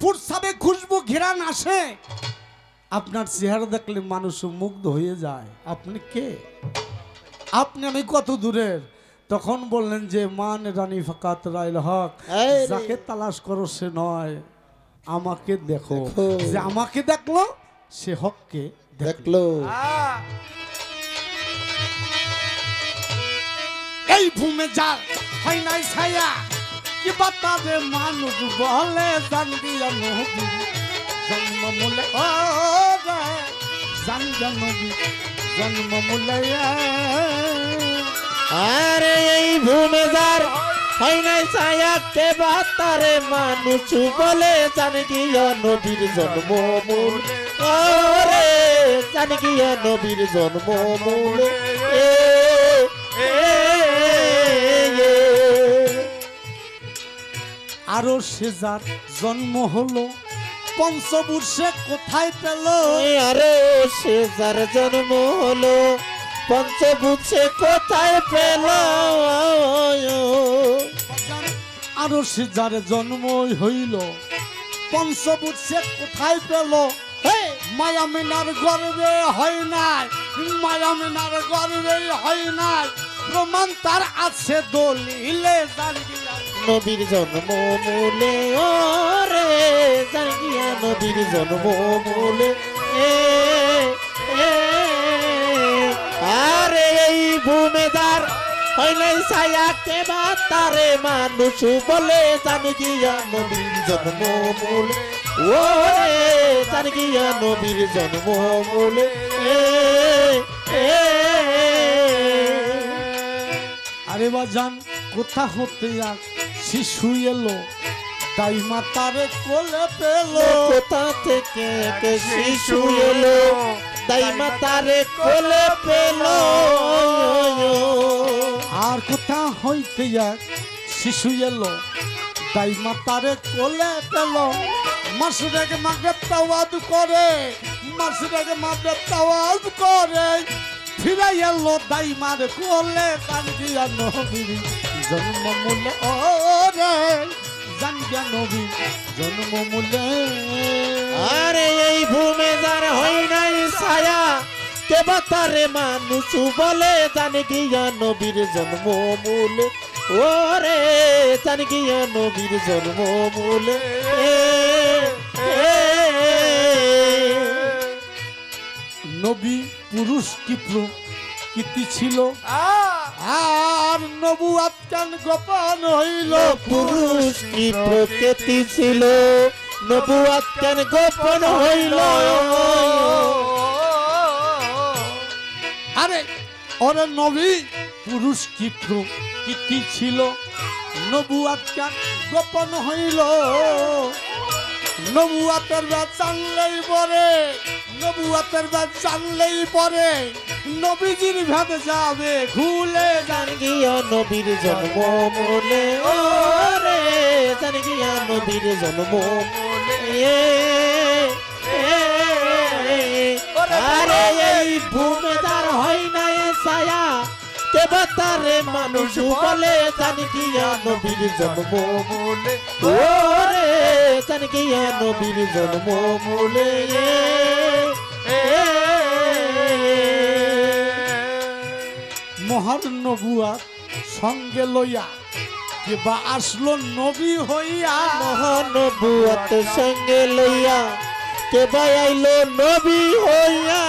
প্রস্রাবে খুশবু ঘেরান আসে, আপনার চেহারা দেখলে মানুষ মুগ্ধ হয়ে যায়। আপনি কে? আপনি আমি কত দূরের? তখন বললেন যে মান রানী ফাকাত রাইল হক, এই রে। যাকে তালাশ করো সে নয়, আমাকে দেখো। দেখো। যে আমাকে দেখলো সে হককে দেখলো। দেখলো হ্যাঁ, এই ভূমে যার হয় নাই ছায়া, কি বাতাবে মানুষ বলে জান দিয়া নবী জন্ম মূলে, ও রে জান দিয়া নবী জন্ম মূলে। আরে এই ভূমে যার হয় নাই ছায়া, কে বা তারে মানুষ বলে জান গিয়া নবীর জন্মমূল, ওরে জান গিয়া নবীর জন্মমূল। এ, এ, এ। আরো সে যার জন্ম হলো পঞ্চবর্ষে কোথায় পেল? আরে সে যার জন্ম হলো পঞ্চভূষে কোথায় পেল? আরো সে যার জন্ম হইল পঞ্চবর্ষে কোথায় পেল? মায়ামিনার গর্বে হয় নাই, মায়ামিনার গর্বে হয় নাই, প্রমাণ তার আছে দলিলে জান গিয়া নবীর জন্মমূলে, ওরে জান গিয়া নবীর জন্মমূলে। এ, এ, আরে এই ভূমে যার হয় নাই ছায়া, কে বা তারে মানুষ বলে জান গিয়া নবীর জন্মমূলে, ওরে জান গিয়া নবীর জন্মমূলে। এ, এ, আরে বাজান কোথা হতে এক শিশু এলো, তাই মাতারে কোলে পেল। কোথা থেকে এক শিশু এলো, তাই মাতারে কোলে পেল। আর কোথা হইতে এক শিশু এলো, তাই মাতারে কোলে পেল। মাসুরেক মাগরেব তাওয়াজ করে, মাসুরেক মাগরেব তাওয়াজ করে, ফিরে এলো দাইমার কোলে জান গিয়া নবীর জন্মমূলে, ও রে জান গিয়া নবীর জন্মমূলে। আরে এই ভূমে যার হয় নাই ছায়া, কে বা তারে মানুষ বলে জান গিয়া নবীর জন্মমূলে, ওরে জান গিয়া নবীর জন্মমূলে। এ, এ, নবী পুরুষ কি প্রকৃতি ছিল, আহ! আর নবুয়াত কেন গোপন হইল, পুরুষ কি প্রকৃতি ছিল, নবুয়াত কেন গোপন হইল। আরে ওরে নবী পুরুষ কি প্রকৃতি ছিল, নবুয়াত কেন গোপন হইল। নবুয়াতের বা জানলেই পরে, নবুয়াতের বা জানলেই পরে নবীজির ভেদ যাবে খুলে। জান গিয়া নবীর জন্ম মূলে, ও রে জান গিয়া নবীর জন্ম মূলে। আরে এই ভূমিদার হয় না এ ছায়া, কে বাতারে মানুষ বলে জান গিয়া নবীর জন্ম মূলে। ও রে জান গিয়া নবীর জন্ম মূলে। মহার নবুয়াত সঙ্গে লইয়া কে বা আসলো নবী হইয়া, মহানবুয়াত সঙ্গে লইয়া কে বাইলো নবী হইয়া।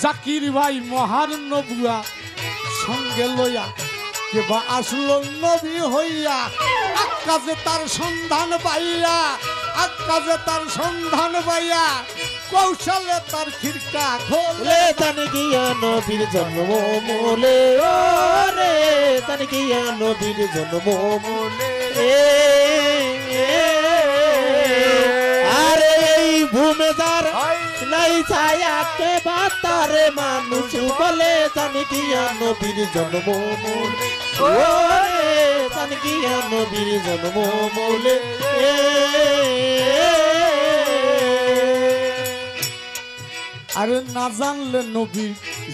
জাকির ভাই মহার নবুয়া সঙ্গে লইয়া কে বা আসলো নবী হইয়া। আকাশে তার সন্ধান পাইয়া, আকাশে তার সন্ধান পাইয়া, কৌশলে তার খিড়কা খোলে। লে জান গিয়া নবীর জন্ম মূলে, ও রে জান গিয়া নবীর জন্ম মূলে। আরে এই ভূমিদার নাই ছায়া, কে বাতারে মানুষ বলে জান গিয়া নবীর জন্ম মূলে। ও রে জান গিয়া নবীর জন্ম মূলে। আরে না জানলে নবীর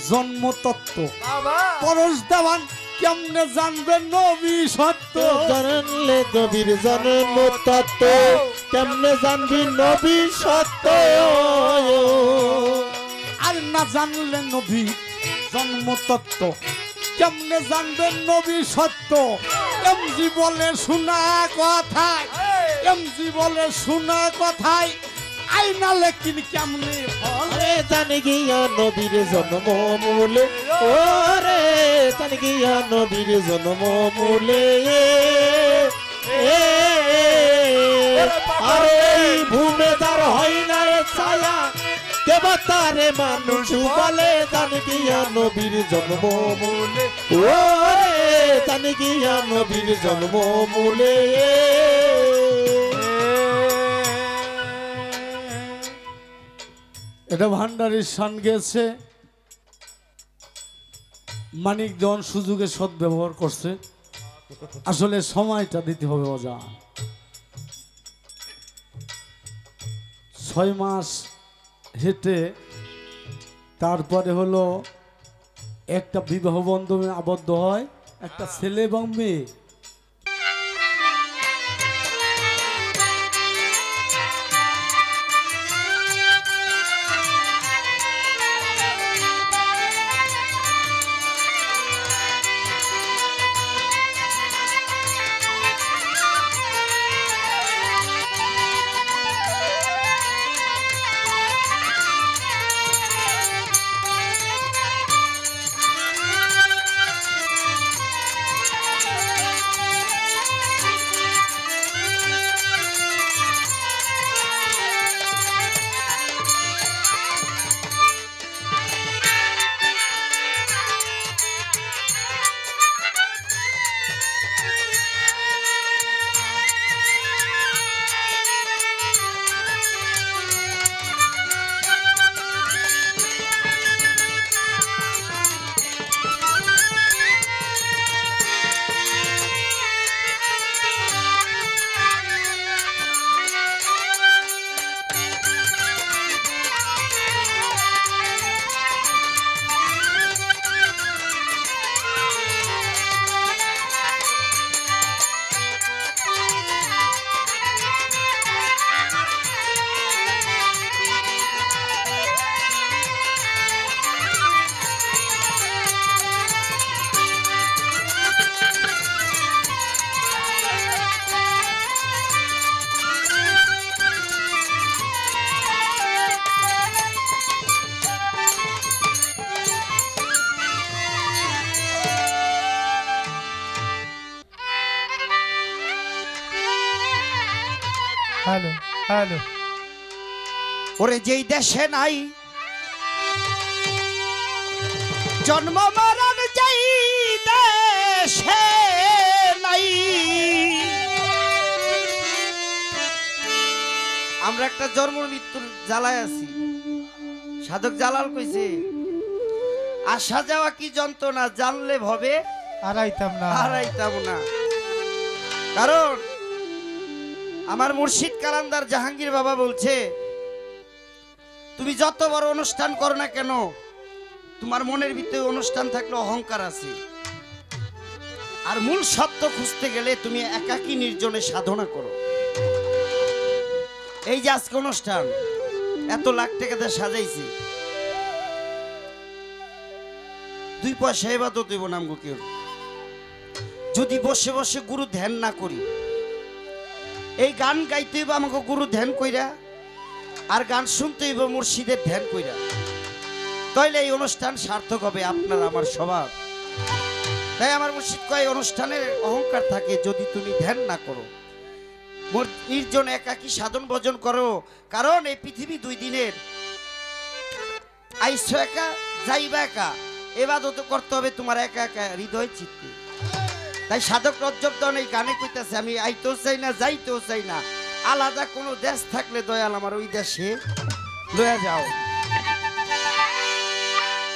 জন্ম তত্ত্ব, বাবা পরশ দেওয়ান কেমনে জানবে নবী সত্য। জানলে নবীর জন্ম তত্ত্ব, কেমনে জানবি নবী সত্য। আর না জানলে নবী জন্ম তত্ত্ব, কেমনে জানবে নবী সত্য। এমজি বলে শোনা কথায়, এমজি বলে শোনা কথায়, আইনা লেকিন কেমনে ফলে। রে জান গিয়া নবীর জন্ম মূলে, ও রে জান গিয়া নবীর জন্ম মূলে। আরে এই ভূমিদার হয় না এ ছায়া, কে বাতারে মানুষ বলে জান গিয়া নবীর জন্ম মূলে। ও রে জান গিয়া নবীর জন্ম মূলে। এটা ভান্ডারির শান গেছে, মানিকজন সুযোগের সদ্ব্যবহার করছে। আসলে সময়টা দিতে হবে অজান। 6 মাস হেঁটে তারপরে হলো একটা বিবাহ বন্ধনে আবদ্ধ হয় একটা ছেলে এবং মেয়ে। হ্যালো হ্যালো ওরে যেই দেশে নাই জন্ম মরণ, যেই দেশে নাই। আমরা একটা জন্ম মৃত্যুর জ্বালায় আছি। সাধক জালাল কইছে আসা যাওয়া কি যন্ত্রণা, জানলে ভবে আড়াইতাম না হারাইতাম না। কারণ আমার মুর্শিদ কালান্দার জাহাঙ্গীর বাবা বলছে, তুমি যত বড় অনুষ্ঠান করো না কেন, তোমার মনের ভিতরে অনুষ্ঠান থাকলে অহংকার আছে। আর মূল সত্য খুঁজতে গেলে তুমি একাকী নির্জনে সাধনা করো। এই যে আজকে অনুষ্ঠান এত লাখ টাকা দিয়ে সাজাইছে, 2 পয়সা ইবাদত দেব না আমগো কেউ। যদি বসে বসে গুরু ধ্যান না করি, এই গান গাইতে হইব আমাকে গুরু ধ্যান কইরা, আর গান শুনতে হইব মুর্শিদের ধ্যান কইরা, তাইলে এই অনুষ্ঠান সার্থক হবে আপনার আমার স্বভাব। তাই আমার মুর্শিদ কয় অনুষ্ঠানের অহংকার থাকে যদি তুমি ধ্যান না করো, নির্জন একাকী সাধন ভজন করো। কারণ এই পৃথিবী 2 দিনের, আইসো একা যাইবা একা, এবাদত করতে হবে তোমার একা একা হৃদয় চিত্তে। তাই সাধক রজ্জবদন এই গানে কইতাছে, আমি আইতেও চাই না যাইতেও চাই না, আলাদা কোনো দেশ থাকলে দয়াল আমার ওই দেশে লয়া যাও।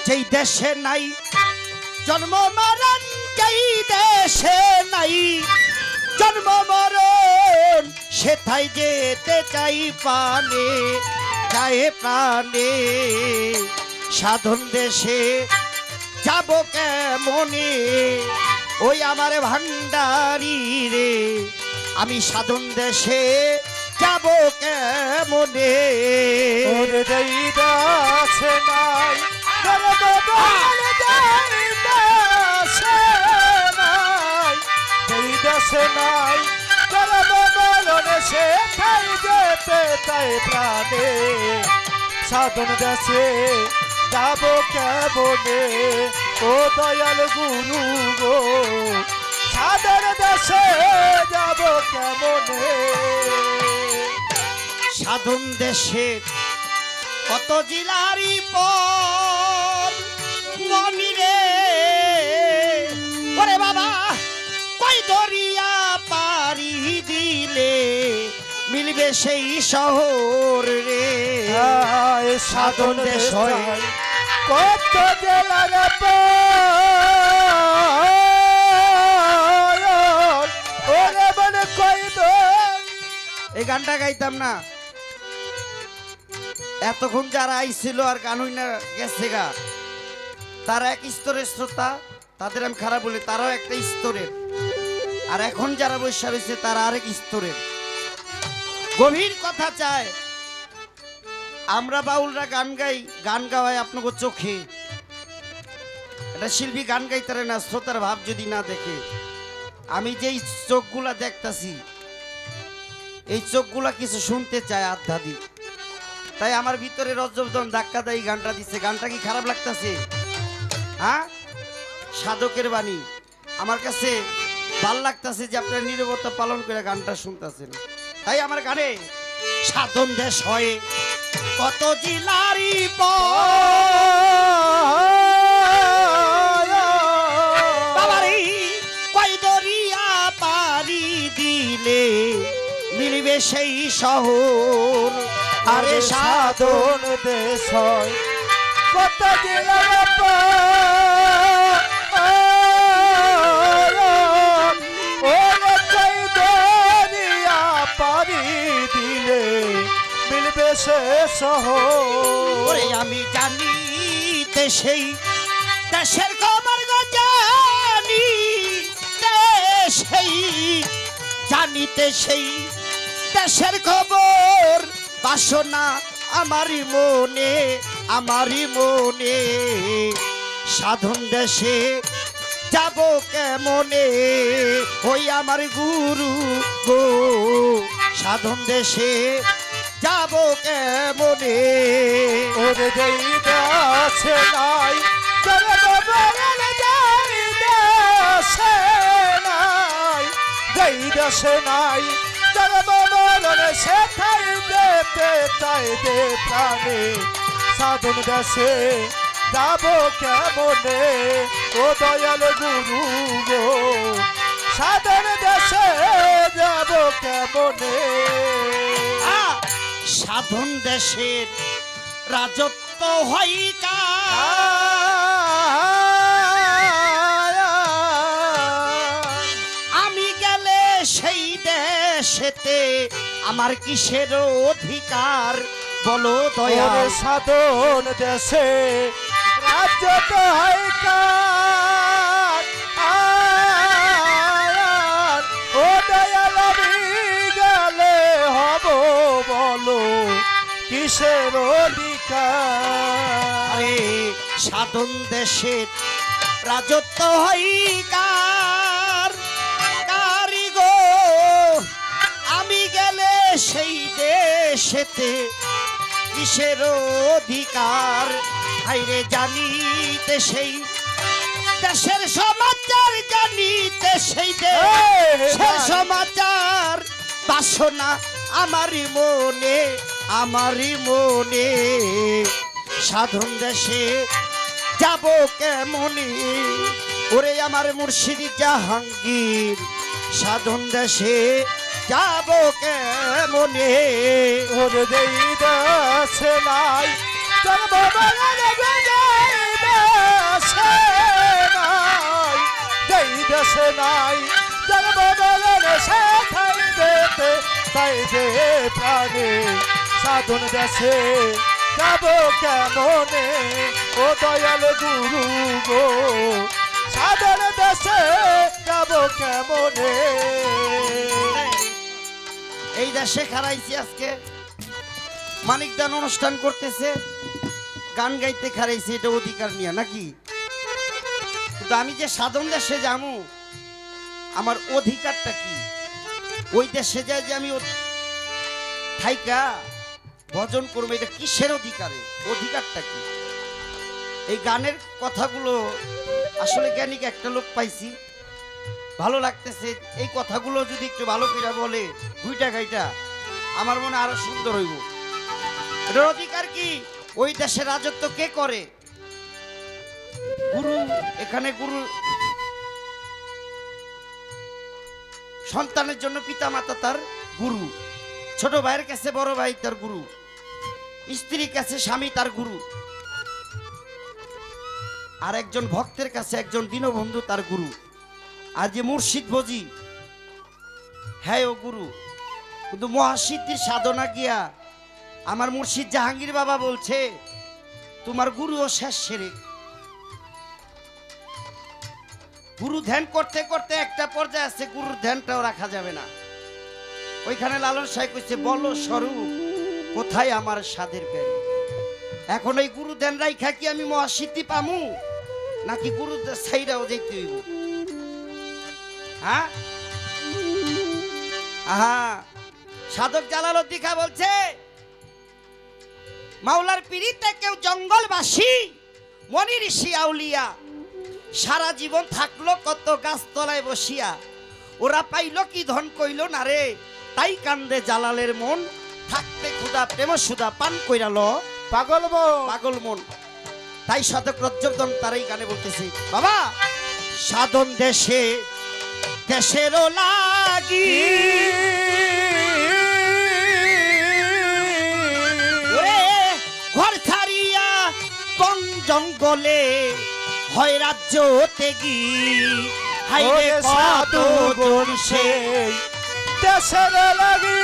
যেই দেশে নাই জন্ম মরণ, যেই দেশে নাই জন্ম মরণ, সেথায় যেতে চাই প্রাণে, যায় প্রাণে। সাধন দেশে যাব কেমনে, ওই আমার ভান্ডারি রে, আমি সাধন দেশে যাব কেমনে। ওরে যেই দেশে নাই জন্ম মরণ, যেই দেশে নাই, যেই দেশে নাই জন্ম মরণ, সেথায় যেতে চাই প্রাণে। সাধন দেশে যাব কেমনে, ও দয়াল গুরু গো, সাধন দেশে যাব কেমনে। সাধন দেশে কত জিলারি পর মনিরে, ওরে বাবা কই দরিয়া পারি দিলে মিলবে সেই শহর রে। সাধন দেশ হয় কত জেলার ওরে বলে কই এই গানটা গাইতাম না, এতক্ষণ যারা আইছিল আর গানুই না গেছে গা, তারা এক স্তরের শ্রোতা, তাদের আমি খারাপ বলি, তারাও একটা স্তরের। আর এখন যারা বৈশা রয়েছে তারা আরেক স্তরের। গভীর কথা চায়, আমরা বাউলরা গান গাই, গান গাওয়ায় আপনাকে চোখে, এটা শিল্পী গান গাইতারে না, শ্রোতার ভাব যদি না দেখে। আমি যেই চোখগুলা দেখতাছি, এই চোখগুলা কিছু শুনতে চায় আধ্যাত্মিক। তাই আমার ভিতরে রজ্জবদন ধাক্কা দেয়, গানটা দিচ্ছে। গানটা কি খারাপ লাগতেছে? হ্যাঁ, সাধকের বাণী আমার কাছে ভাল লাগতেছে যে আপনারা নীরবতা পালন করে গানটা শুনতেছেন। তাই আমার গানে সাধন দেশ হয় কত জিলারি বাবারি, কই দরিয়া পারি দিলে মিলবে সেই শহর। আরে সাধন দেশ হয় কত জেলার ওরে কই দরিয়া পারি দিলে মিলবে সে শহর। ওরে আমি জানি সেই দেশের খবর গো, জানি সেই, জানিতে সেই দেশের খবর, বাসনা আমারই মনে, আমারই মনে। সাধন দেশে যাব কেমনে, ওই আমার গুরু গো, সাধন দেশে যাব কেমনে। ওরে যেই দেশে নাই জন্ম মরণ, যেই দেশে নাই, যেই দেশে নাই জন্ম মরণ সেথাই যেতে চাই দে প্রাণে সাধন দেশে যাব কেমনে ও দয়াল গুরু গো সাধন দেশে যাব কেমনে সাধন দেশের রাজত্ব হয় আমি গেলে সেই দেশেতে আমার কিসের অধিকার বলো দয়া ওরে সাধন দেশে রাজ্য তো হয় কার ও দয়াল আমি গেলে হব বলো কিসের অধিকার আরে সাধন দেশের রাজত্ব হয় কারি গো আমি গেলে সেই দেশেতে কিসের অধিকার হাইরে জানিতে সেই দেশের সমাচার জানিতে সেই দেশের সমাচার বাসনা আমারই মনে সাধন দেশে যাব কেমনে ওরে আমার মুর্শিদি জাহাঙ্গীর সাধন দেশে যাব কেমনে ওরে দেই দেশে নাই জন্ম দেই দেশে নাই জন্ম সে থাই দেতে তাই দে প্রাণে সাধন দেশে যাব কেমনে ও দয়াল গুরু গো সাধন দেশে যাব কেমনে এই দেশে খারাইছি আজকে মানিকদান অনুষ্ঠান করতেছে গান গাইতে খারাইছি এটা অধিকার নিয়ে নাকি কিন্তু আমি যে সাধন দেশে যাবো আমার অধিকারটা কি ওই দেশে যায় যে আমি থাইকা ভজন করবো এটা কিসের অধিকারে অধিকারটা কি এই গানের কথাগুলো আসলে জ্ঞানিক একটা লোক পাইছি ভালো লাগতেছে এই কথাগুলো যদি একটু ভালো করে বলে দুইটা গাইটা আমার মনে আরো সুন্দর হইব এটার অধিকার কি ওই দেশের রাজত্ব কে করে গুরু এখানে গুরু সন্তানের জন্য পিতা মাতা তার গুরু ছোট ভাইয়ের কাছে বড় ভাই তার গুরু স্ত্রীর কাছে স্বামী তার গুরু আর একজন ভক্তের কাছে একজন দীনবন্ধু তার গুরু আর যে মুর্শিদ বজি হ্যাঁ ও গুরু কিন্তু মহাসিদ্ধির সাধনা গিয়া আমার মুর্শিদ জাহাঙ্গীর বাবা বলছে তোমার গুরু ও শেষ সেরে গুরু ধ্যান করতে করতে একটা পর্যায়ে আছে গুরুর ধ্যানটাও রাখা যাবে না ওইখানে লালন সাহেব কইছে বলো স্বরূপ কোথায় আমার সাধের প্যারি এখন এই গুরু ধ্যান রাইখা কি আমি মহাসিদ্ধি পামু নাকি গুরু সাইরাও যেতে হইব হ্যাঁ আহা সাধক জালালউদ্দিন খাঁ বলছে মাওলার পীড়িতে কেউ জঙ্গলবাসী মনি ঋষি আউলিয়া সারা জীবন থাকলো কত গাছতলায় বসিয়া ওরা পাইল কি ধন কইল না রে তাই কান্দে জালালের মন থাকতে ক্ষুধা প্রেম সুধা পান কইরাল পাগল মন তাই সাধক রজ্জবদন তারাই গানে বলতেছি বাবা সাধন দেশে দেশেরও লাগি ঘর ছাড়িয়া বন জঙ্গলে হয় রাজ্য তেগি হাইরে কত গুণ সে দেশের লাগি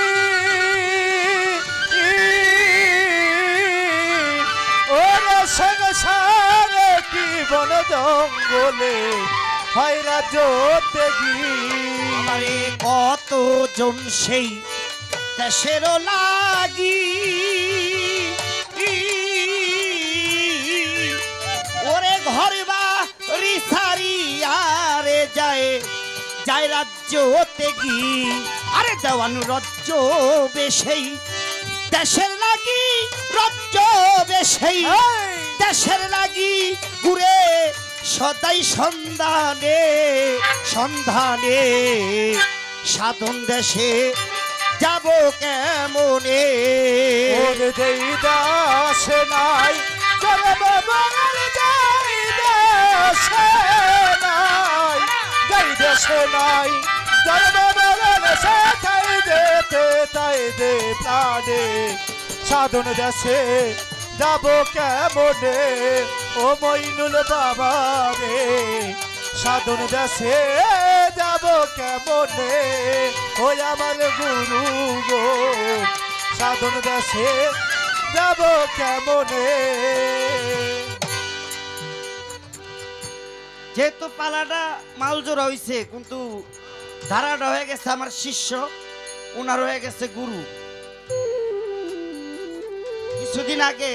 ওরে সংসারে কি বন জঙ্গলে হয় রাজ্য তেগি আমারে কত জন সেই দেশেরও লাগি ওরে ঘর বা রিসারিয়ারে যায় রাজ্য তেগি আরে দেওয়ান রাজ্য বেশেই দেশের লাগি রাজ্য বেশেই দেশের লাগি ঘুরে সদাই সন্ধানে সাধন দেশে যাব কেমনে ওরে দেই দাসে নাই যারে বাবার দেই দাসে নাই দেই দাসে নাই যারে বাবার দেশে তাই দে প্রাণে সাধন দেশে যাব কেমনে ও মইনুল বাবা রে সাধন দেশে যাব কেমনে ওই আমার গুরু গো সাধন দেশে যাব কেমনে যেহেতু পালাটা মালজোড়া হইছে কিন্তু ধারাটা হয়ে গেছে আমার শিষ্য ওনার হয়ে গেছে গুরু কিছুদিন আগে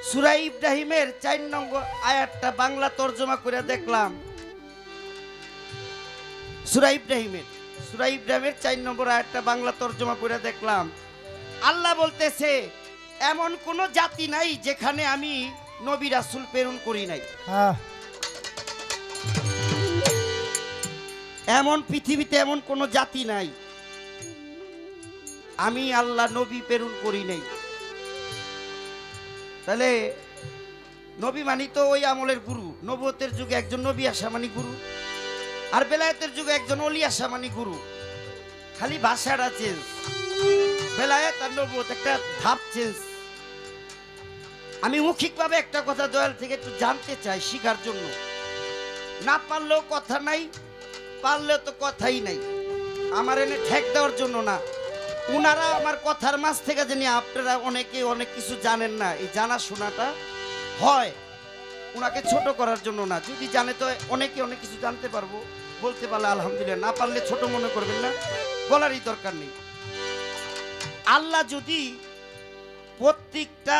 সূরা ইব্রাহিমের ৪ নম্বর আয়াতটা বাংলা তর্জমা করে দেখলাম সূরা ইব্রাহিমের ৪ নম্বর আয়াতটা বাংলা তর্জমা করে দেখলাম আল্লাহ বলতেছে এমন কোন জাতি নাই যেখানে আমি নবী রাসূল প্রেরণ করি নাই এমন পৃথিবীতে এমন কোন জাতি নাই আমি আল্লাহ নবী প্রেরণ করি নাই তাহলে নবী মানি তো ওই আমলের গুরু নবুয়তের যুগে একজন নবী আসা মানি গুরু আর বেলায়েতের যুগে একজন ওলি আসা মানি গুরু খালি ভাষাটা চেঞ্জ বেলায়েত আর নবুয়ত একটা ধাপ চেঞ্জ আমি মৌখিকভাবে একটা কথা দয়াল থেকে একটু জানতে চাই শিখার জন্য না পারলেও কথা নাই পারলেও তো কথাই নাই আমার এনে ঠেক দেওয়ার জন্য না উনারা আমার কথার মাঝ থেকে জানি আপনারা অনেকে অনেক কিছু জানেন না এই জানা শোনাটা হয় উনাকে ছোট করার জন্য না যদি জানে তো অনেকে অনেক কিছু জানতে পারবো বলতে পারলে আলহামদুলিল্লাহ না পারলে ছোট মনে করবেন না বলারই দরকার নেই আল্লাহ যদি প্রত্যেকটা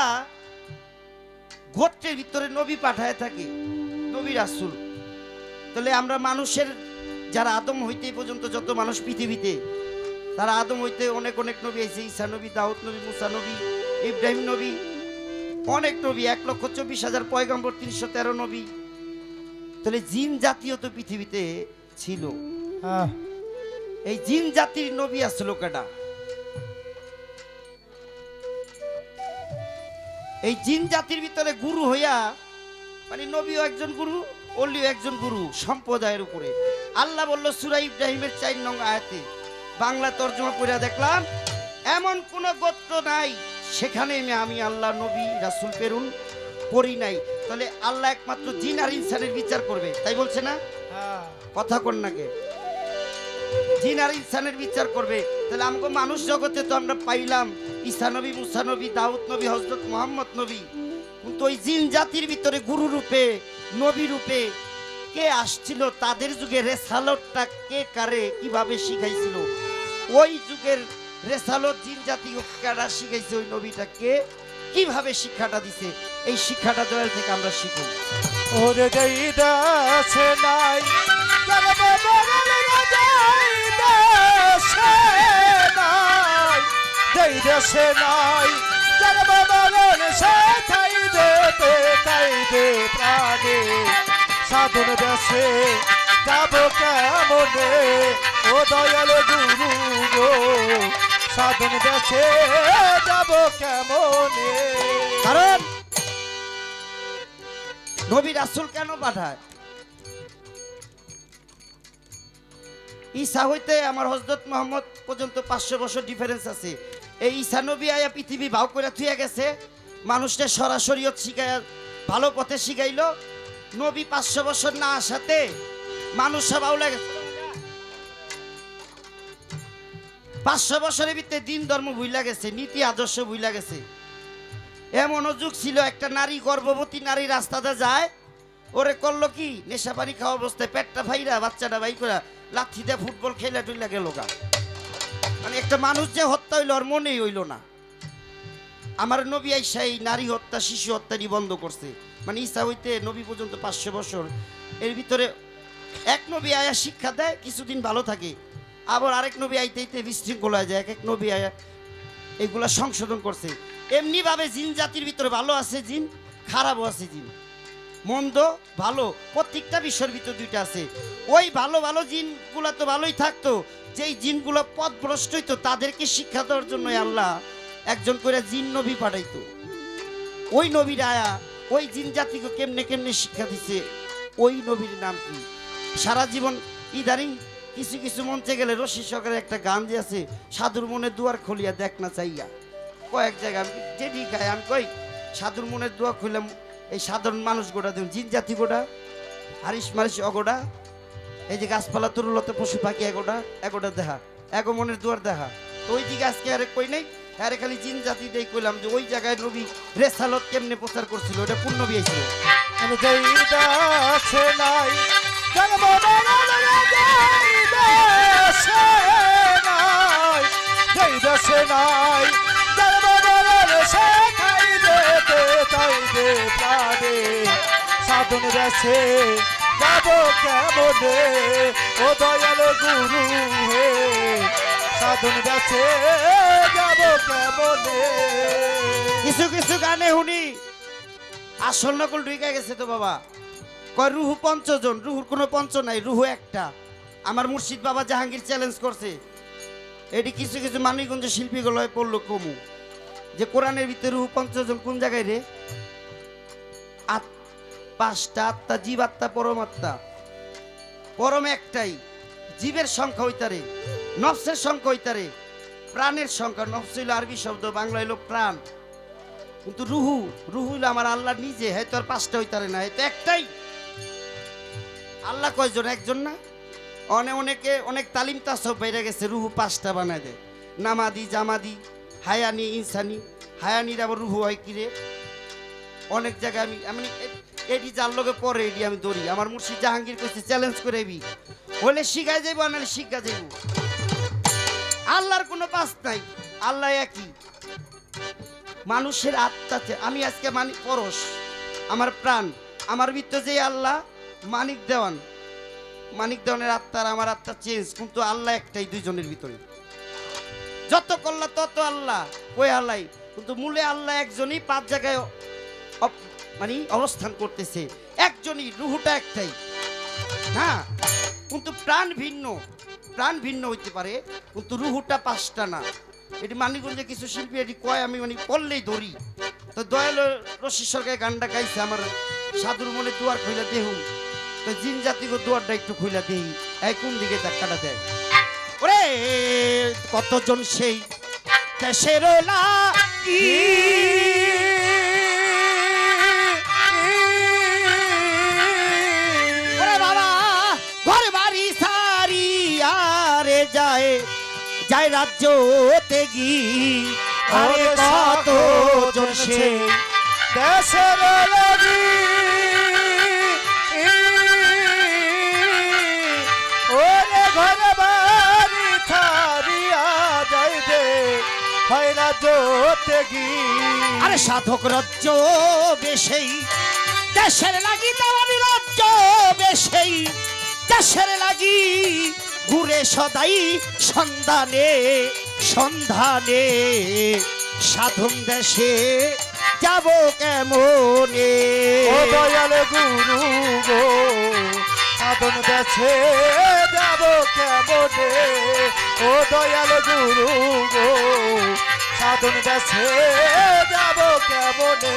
গোত্রের ভিতরে নবী পাঠায় থাকে নবী রাসূল তাহলে আমরা মানুষের যারা আদম হইতে পর্যন্ত যত মানুষ পৃথিবীতে তারা আদম হইতে অনেক অনেক নবী আছে ঈসা নবী দাউদ নবী মুসা নবী ইব্রাহিম নবী অনেক নবী 1,24,000 পয়গম্বর 313 নবী তাহলে জিন জাতীয় তো পৃথিবীতে ছিল এই জিন জাতির নবী আসলো কেডা এই জিন জাতির ভিতরে গুরু হইয়া মানে নবীও একজন গুরু ওলিও একজন গুরু সম্প্রদায়ের উপরে আল্লাহ বলল সূরা ইব্রাহিমের 4 নং আয়াতে বাংলা তর্জমা করে দেখলাম এমন কোন গোত্র নাই সেখানে আমি আল্লাহ নবী রাসূল প্রেরণ করি নাই তাহলে আল্লাহ একমাত্র জিন আর ইনসানের বিচার করবে তাই বলছে না কথা কোন নাকে জিন আর ইনসানের বিচার করবে তাহলে আমাকে মানুষ জগতে তো আমরা পাইলাম ঈসা নবী মুসা নবী দাউদ নবী হযরত মুহাম্মদ নবী কিন্তু ওই জিন জাতির ভিতরে গুরু রূপে নবী রূপে কে আসছিল তাদের যুগে রেসালতটা কে কারে কিভাবে শিখাইছিল ওই যুগের রেসালত জিন জাতি কারা শিখাইছে ওই নবীটাকে কিভাবে শিক্ষাটা দিছে এই শিক্ষাটা দয়াল থেকে আমরা শিখব ওরে দেই দাসে নাই যারে বাবার দেই দাসে নাই দেই দাসে নাই যারে বাবার দেশে তাই দে প্রাণে সাধন দেশে যাব কেমনে ও দয়াল গুরু গো সাধন দেশে যাব কেমনে কারণ নবী রাসূল কেন পাঠায় ঈসা হইতে আমার হযরত মুহাম্মদ পর্যন্ত 500 বছর ডিফারেন্স আছে এই ঈসা নবী আয়া পৃথিবী ভাও করে থুয়ে গেছে মানুষকে সরাসরিয়ত শিখায় ভালো পথে শিখাইলো নবী 500 বছর না আসাতে মানুষ সব আউলা গেছে 500 বছরের ভিতরে দিন ধর্ম ভুইলা গেছে নীতি আদর্শ ভুইলা গেছে এমন যুগ ছিল একটা নারী গর্ভবতী নারী রাস্তাতে যায় ওরে করলো কি নেশা পানি খাওয়া অবস্থায় পেটটা ফাইরা বাচ্চাটা বাই করে লাঠি দিয়ে ফুটবল খেলা টুইলা গেল গা মানে একটা মানুষ যে হত্যা হইলো ওর মনেই হইল না আমার নবী আইসা এই নারী হত্যা শিশু হত্যারই বন্ধ করছে মানে ঈসা হইতে নবী পর্যন্ত 500 বছর এর ভিতরে এক নবী আয়া শিক্ষা দেয় কিছুদিন ভালো থাকে আবার আরেক নবী আইতে বিশৃঙ্খলা হয়ে যায় এক নবী আয়া এগুলা সংশোধন করছে এমনি ভাবে জিন জাতির ভিতরে ভালো আছে জিন খারাপও আছে জিন মন্দ ভালো প্রত্যেকটা বিশ্বের ভিতর দুইটা আছে। ওই ভালো ভালো জিনগুলা তো ভালোই থাকতো, যেই জিনগুলো পথভ্রষ্ট হইতো তাদেরকে শিক্ষা দেওয়ার জন্য আল্লাহ একজন করে জিন নবী পাঠাইতো। ওই নবীর আয়া ওই জিন জাতিকে কেমনে কেমনে শিক্ষা দিছে, ওই নবীর নাম কি? সারা জীবন ইদারিং কিছু কিছু মঞ্চে গেলে রশি সরকারের একটা গান যে আছে, সাধুর মনে দুয়ার খুলিয়া দেখ না চাইয়া, কয়েক জায়গায় আমি যেটি গায়ে আমি কই সাধুর মনের দুয়ার খুললাম, এই সাধারণ মানুষ গোটা দেন, জিন জাতি গোটা, হারিস মারিস অগোটা, এই যে গাছপালা তরুলতা পশু পাখি এগোটা দেখা, এগো মনের দুয়ার দেখা। তো ওই দিকে আজকে আরে কই নাই, আরে খালি জিন জাতি দিয়ে কইলাম যে ওই জায়গায় নবী রেসালত কেমনে প্রচার করছিল, ওটা কোন নবী আইছিল? সাধন দেশে যাব কেমনে ও দয়াল গুরু হে, সাধন দেশে যাব কেমনে। কিছু কিছু গানে শুনি আসল নকল ঢুকে গেছে তো বাবা। কয় রুহু পঞ্চজন, রুহুর কোনো পঞ্চ নাই, রুহু একটা। আমার মুর্শিদ বাবা জাহাঙ্গীর চ্যালেঞ্জ করছে, এটি কিছু কিছু মানিকগঞ্জ শিল্পীগুলো পড়লো কমু যে কোরআনের ভিতরে রুহু পঞ্চজন কোন জায়গায় রে? পাঁচটা আত্মা, জীব আত্মা, পরমাত্মা। পরম একটাই, জীবের সংখ্যা হইতারে, নফসের সংখ্যা হইতারে, প্রাণের সংখ্যা। নফস হইল আরবি শব্দ, বাংলা হইল প্রাণ। কিন্তু রুহু, রুহু হইল আমার আল্লাহ নিজে, হয়তো আর পাঁচটা হইতারে না, হয়তো একটাই। আল্লাহ কয়জন? একজন না। অনেকে অনেক তালিম তাসব বাইরে গেছে, রুহু পাঁচটা বানায় দেয়, নামাদি, জামাদি, হায়ানি, ইনসানি। হায়ানির আবার রুহু হয় কিরে? অনেক জায়গায় আমি এটি যার লোকে পরে এটি আমি ধরি। আমার মুর্শিদ জাহাঙ্গীর কইছে চ্যালেঞ্জ করে এবি হলে শিখাই যাইব, নাহলে শিক্ষা যাইব। আল্লাহর কোনো পাস নাই, আল্লাহ একই। মানুষের আত্মাতে আমি আজকে মানিক পরশ, আমার প্রাণ, আমার ভিতরে যে আল্লাহ মানিক দেওয়ানের আত্মার আমার আত্মা চেঞ্জ, কিন্তু আল্লাহ একটাই দুইজনের ভিতরে। যত করলা তত আল্লাহ, ওই আল্লাহ, কিন্তু মূলে আল্লাহ একজনই, পাঁচ জায়গায় মানে অবস্থান করতেছে, একজনই, রুহুটা একটাই। হ্যাঁ, কিন্তু প্রাণ ভিন্ন হইতে পারে, কিন্তু রুহুটা পাঁচটা না। এটি মানিকগঞ্জে কিছু শিল্পী এটি কয়, আমি মানে পড়লেই ধরি। তো দয়াল রশি সরকার গানটা গাইছে, আমার সাধুর মনে দুয়ার খুইলা দেহুম, তো জিন জাতিকে দুয়ারটা একটু খুইলা দেই, এই কোন দিকে ধাক্কাটা দেয়? ওরে কতজন সেই দেশের লাগি, ওরে বাবা ঘর বাড়ি সারিয়া রে যায় রাজ্য তেগি, আরে কতজন সেই দেশের লাগি, ওরে ঘর বাড়ি ছাড়িয়া যাইবে হয়রা জোতেগি। আরে সাধক রাজ্য বেশেই দেশের লাগি, দেওয়ার রাজ্য বেশেই দেশের লাগি, ঘুরে সদাই সন্ধানে সন্ধানে, সাধন দেশে যাব কেমনে ও দয়াল গুরু গো, সাধন দেশে যাব কেমনে ও দয়াল গুরু গো, সাধন দেশে যাব কেমনে।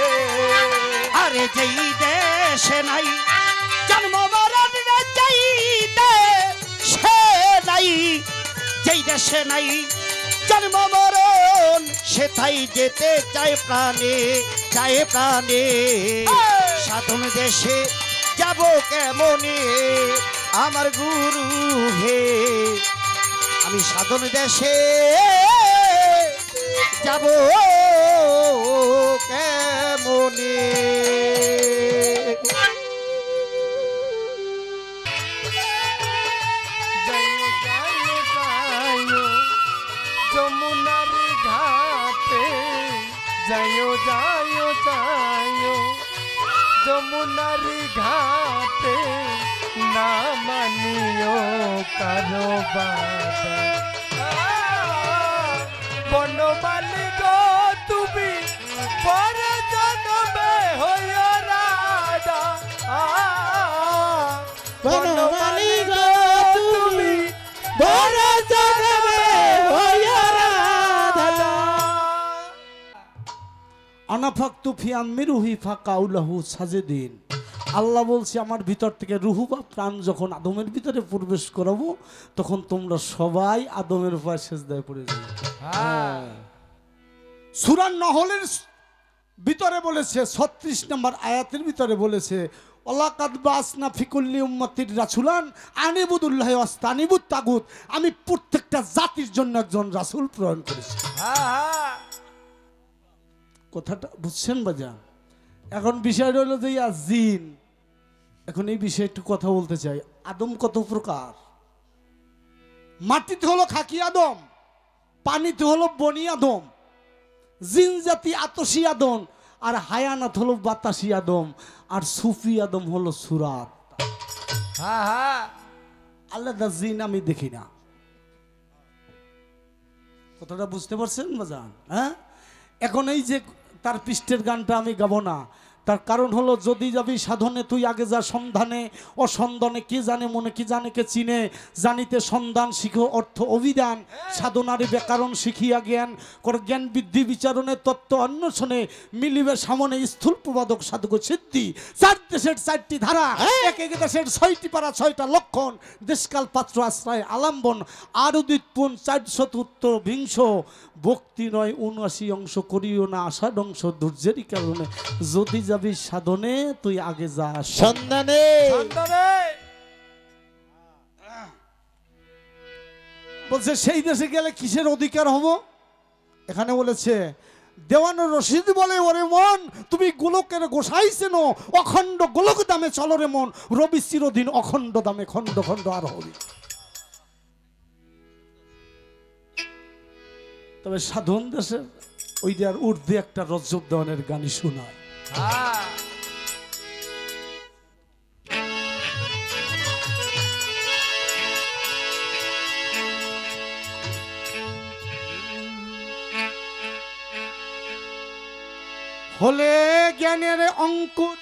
আরে যেই দেশে নাই জন্ম মরণ রে, যেই দেশে নাই, যেই দেশে নাই জন্ম মরণ, সেটাই যেতে চায় প্রাণে, চায় প্রাণে। সাধন দেশে যাব কেমনে আমার গুরু হে, আমি সাধন দেশে যাব কেমনে। যমুনার ঘাটে যাইও যাইও যাইও, যমুনার ঘাটে না মানিও কারো বাধা। বনমালী গো তুমি পরে জন্মে হইও রাধা, ওয়ানাফাকতু ফি আমিরুহি ফাকাউলাহু সাজিদিন। আল্লাহ বলছে আমার ভিতর থেকে রুহু বা প্রাণ যখন আদমের ভিতরে প্রবেশ করাবো তখন তোমরা সবাই আদমের উপর সেজদায় পড়ে যাবে। সূরা নহলের ভিতরে বলেছে 36 নম্বর আয়াতের ভিতরে বলেছে ওয়ালাকাদ বাসনা ফি কুল্লি উম্মাতির রাসূলান আনিবুদুল্লাহি ওয়াস্তানিবুত তাগুত। আমি প্রত্যেকটা জাতির জন্য একজন রাসূল প্রেরণ করেছি। কথাটা বুঝছেন বাজান? এখন বিষয়টা হলো যে জিন, এখন এই বিষয়ে একটু কথা বলতে চাই। আদম কত প্রকার? মাটিতে হলো খাকি আদম, পানিতে হলো বনি আদম, জিন জাতি আতসী আদম, আর হায়ানাত হলো বাতাসি আদম, আর সুফি আদম হলো সুরাত। আলাদা জিন আমি দেখি না। কথাটা বুঝতে পারছেন বাজান? হ্যাঁ, এখন এই যে তার পৃষ্ঠের গানটা আমি গাবো না, তার কারণ হলো যদি যাবি সাধনে তুই আগে যা সন্ধানে, অসন্ধানে কে জানে মনে কি জানে কে চিনে, জানিতে সন্ধান শিখো অর্থ অভিধান, সাধনারে ব্যাকরণ শিখিয়া জ্ঞান কর, জ্ঞান বৃদ্ধি বিচারণে তত্ত্ব অন্বেষণে মিলিবে সামনে স্থূল প্রবাদক সাধক সিদ্ধি। 4 দেশের 4টি ধারা, এক এক দেশের 6টি পারা 6টা লক্ষণ, দেশকাল পাত্র আশ্রয় আলম্বন, আর উদিতপুন 420 ভক্তি নয় 79 অংশ করিও না আষাঢ় অংশ ধৈর্যেরই কারণে, যদি যাবি সাধনে তুই আগে যা সন্ধানে। বলছে সেই দেশে গেলে কিসের অধিকার হব? এখানে বলেছে দেওয়ান রশিদ বলে ওরে মন তুমি গোলকের গোসাই চেনো, অখণ্ড গোলক দামে চলো রে মন, রবি চিরদিন অখণ্ড দামে খণ্ড খণ্ড আর হবে। তবে সাধন দেশের ওইটার ঊর্ধ্বে একটা রজব দেওয়ানের গানই শোনায়। হলে জ্ঞানের অঙ্কুর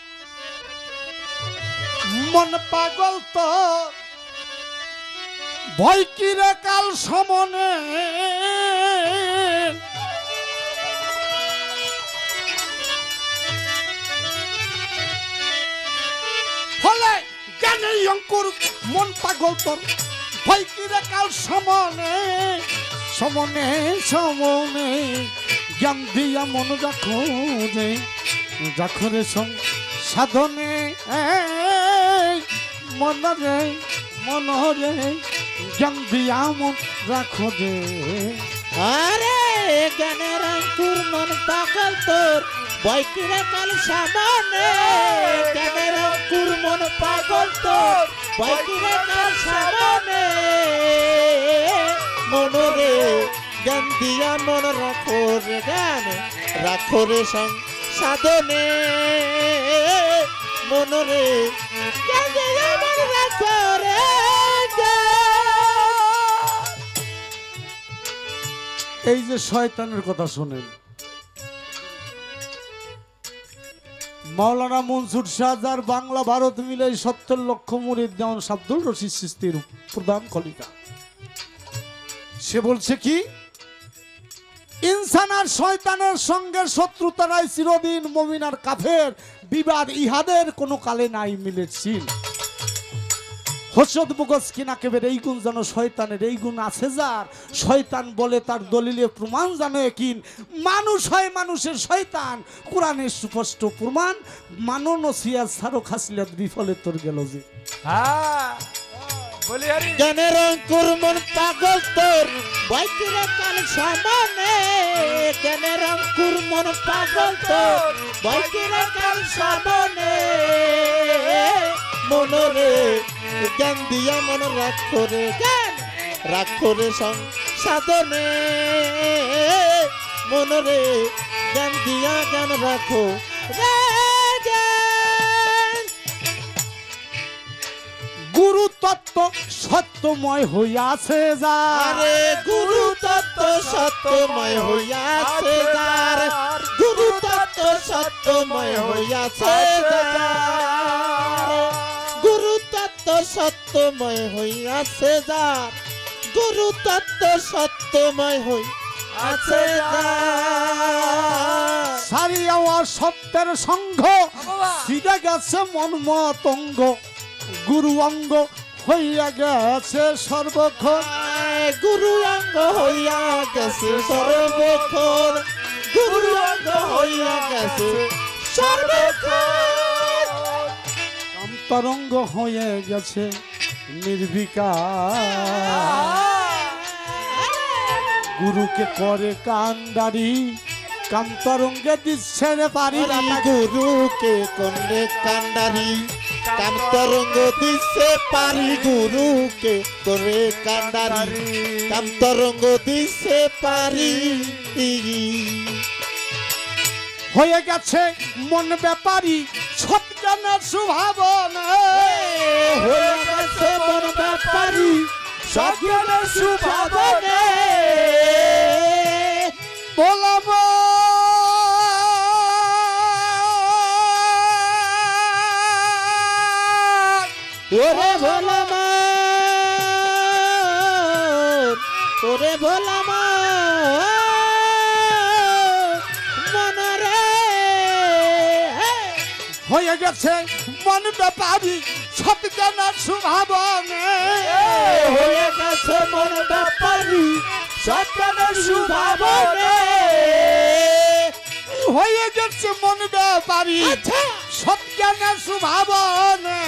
মন পাগল তো ভয় কিরে কাল সমনে, হলে জ্ঞানের অঙ্কুর মন পাগল তোর ভয় কিরে কাল সমনে, সমনে সমনে জ্ঞান দিয়া মন রাখো রে, রাখো রে সাধনে মনরে মনরে জ্ঞান দিয়া মন রাখো রে। আরে জ্ঞানের অঙ্কুর মন পাগল তোর ভয় কিরে কাল সামনে, জ্ঞানের অঙ্কুর মন পাগল তোর ভয় কিরে কাল সামনে, মনরে জ্ঞান দিয়া মন রাখো রে, জ্ঞান রাখো রে সাধনে, মনরে জ্ঞান দিয়া মন রাখো রে। এই যে শয়তানের কথা শোনেন, মাওলানা মনসুর শাহজার বাংলা ভারত মিলে 70 লক্ষ মুরিদ যেমন আব্দুল রশিদ চিশতির প্রধান খলিফা, সে বলছে কি ইনসান আর শয়তানের সঙ্গে শত্রুতারাই চিরদিন, মুমিন আর কাফের বিবাদ ইহাদের কোনো কালে নাই মিলেছিল। হসরত বুগস কিনা কেবের এই গুণ জানো শয়তানের এই গুণ আছে যার, শয়তান বলে তার দলিলে প্রমাণ জানো একিন, মানুষ হয় মানুষের শয়তান কোরআনের সুস্পষ্ট প্রমাণ, মানো নসিয়া সারো খাসিলাত বিফলে তোর গেল যে। জ্ঞানের অঙ্কুর মন পাগল তোর ভয় কিরে কাল সামনে, জ্ঞানের অঙ্কুর মন পাগল তোর ভয় কিরে কাল সামনে, মনরে জ্ঞান দিয়া মন রাখো রে, জ্ঞান রাখো রে সাধনে, মনরে জ্ঞান দিয়া জ্ঞান রাখো রে। গুরু তত্ত্ব সত্যময় হইয়াছে যার, গুরু তত্ত্ব সত্যময় হইয়াছে যার, গুরু তত্ত্ব সত্যময় হইয়াছে যার, গুরু তত্ত্ব সত্যময় হইয়াছে যার, গুরু তত্ত্ব সত্যময় আছে যার। সারিয়া সত্যের সংঘ ফিরে গেছে মন মতঙ্গ গুরু অঙ্গ হইয়া গেছে সর্বক্ষণ গুরু অঙ্গ হইয়া গেছে সর্বক্ষণ গুরু অঙ্গ হইয়া গেছে সর্বক্ষণ কামতরঙ্গ হয়ে গেছে নির্বিকার গুরুকে করে কান্ডারি কামতরঙ্গে দিচ্ছে রে পারি গুরুকে করলে কান্ডারি কামতরঙ্গ দিছে পারি গুরুকে করে কান্ডারি কামতরঙ্গ দিছে পারি হয়ে গেছে মন ব্যাপারী সৎজ্ঞানের সুভাবনা হয়ে গেছে মন ব্যাপারী সজ্ঞানের সুভাবনে বলব ওরে ভোলামান ওরে ভোলামান মনরে হয়ে গেছে মন ব্যাপারী সৎজ্ঞানের সুভাবনা হয়ে গেছে মন ব্যাপারী সজ্ঞানের সুভাবনে হয়ে গেছে মন ব্যাপারী আচ্ছা সৎজ্ঞানের সুভাবনা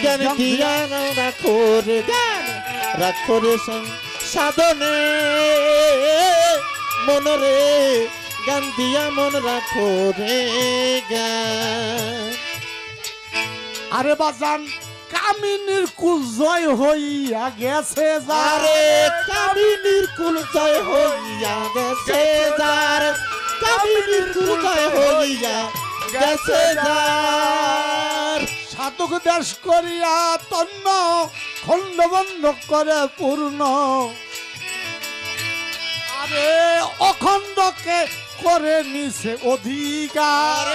জ্ঞান জ্ঞান রাখো রে জ্ঞান রাখো রে সাধনে মনরে জ্ঞান দিয়া মন রাখো রে জ্ঞান আরে বাজান কামিনীর কুল জয় হইয়া গেছে আরে কামিনীর কুল জয় হইয়া গেছে যার কামিনীর কুল জয় হইয়া গেছে যার সাধক দেশ করিয়া তন্ন খণ্ড বন্ধ করে পূর্ণ আরে অখণ্ডকে করে নিছে অধিকার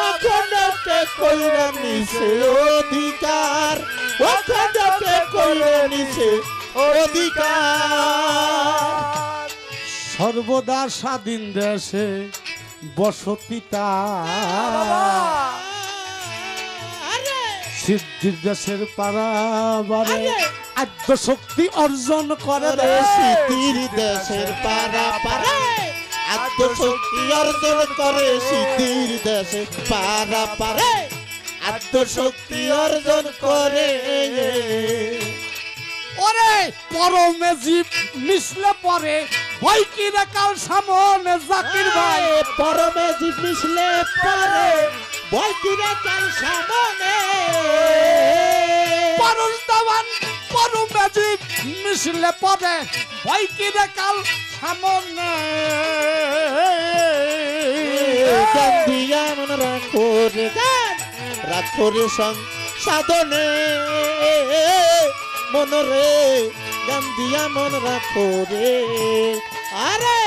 অখণ্ডকে কইরা নিছে অধিকার অখণ্ডকে কইরা নিছে অধিকার সর্বদা স্বাধীন দেশে বসতি তার সিদ্ধির দেশের পারাবারে আদ্য শক্তি অর্জন করে সিদ্ধির দেশের পারা পারে আত্মশক্তি অর্জন করে সিদ্ধির দেশে পারা পারে আত্মশক্তি অর্জন করে ওরে পরমে জীব মিশলে পরে ভয় কি রে কাল সামনে জাকির ভাই পরমে জীব মিশলে পরে ভয় কি রে কাল সামনে পরশ দেওয়ান পরমে জীব মিশলে পরে ভয় কি রে কাল সামনে জ্ঞান দিয়া মন রাখো রে জ্ঞান রাখো রে সাধনে মনরে জ্ঞান দিয়া মন রাখো রে আরে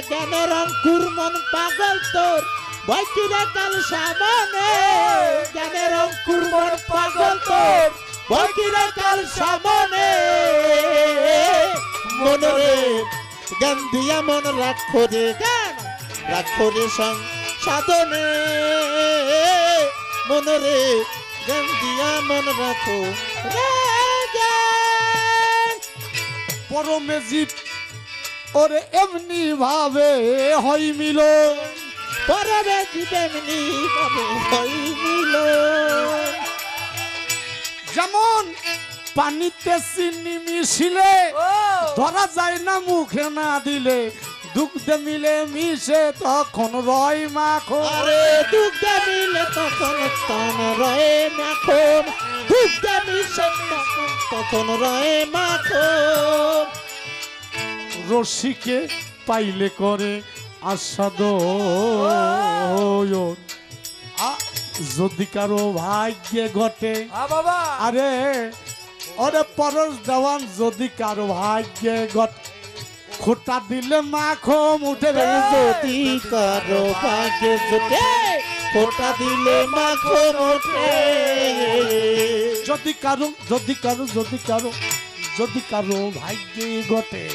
জ্ঞানের অঙ্কুর মন পাগল তোর ভয় কি রে কাল সামনে জ্ঞানের অঙ্কুর মন পাগল তোর ভয় কি রে কাল সামনে মনরে জ্ঞান দিয়া মন রাখো রে জ্ঞান রাখো রে সাধনে মনরে জ্ঞান দিয়া মন রাখো রে জ্ঞান পরমে জীব ওরে এমনি ভাবে হয় মিল পরবে জীবেমনি ভাবে হই মিল যেমন পানিতে চিনি মিশিলে ধরা যায় না মুখে না দিলে দুগ্ধে মিলে মিশে তখন রয় মাখো আরে দুগ্ধে মিলে তখন তন রয়ে মাখন দুগ্ধে মিশে তখন রয়ে মাখন রশিকে পাইলে করে আস্বাদ যদি কারো ভাগ্যে ঘটে বাবা আরে ওরে পরশ দেওয়ান যদি কারো ভাগ্যে ঘটে খোটা দিলে মাখো মুঠে যদি কারো ভাগ্যে জুটে ফোটা দিলে মাখো মোটে যদি কারো যদি কারো ভাগ্যে ঘটে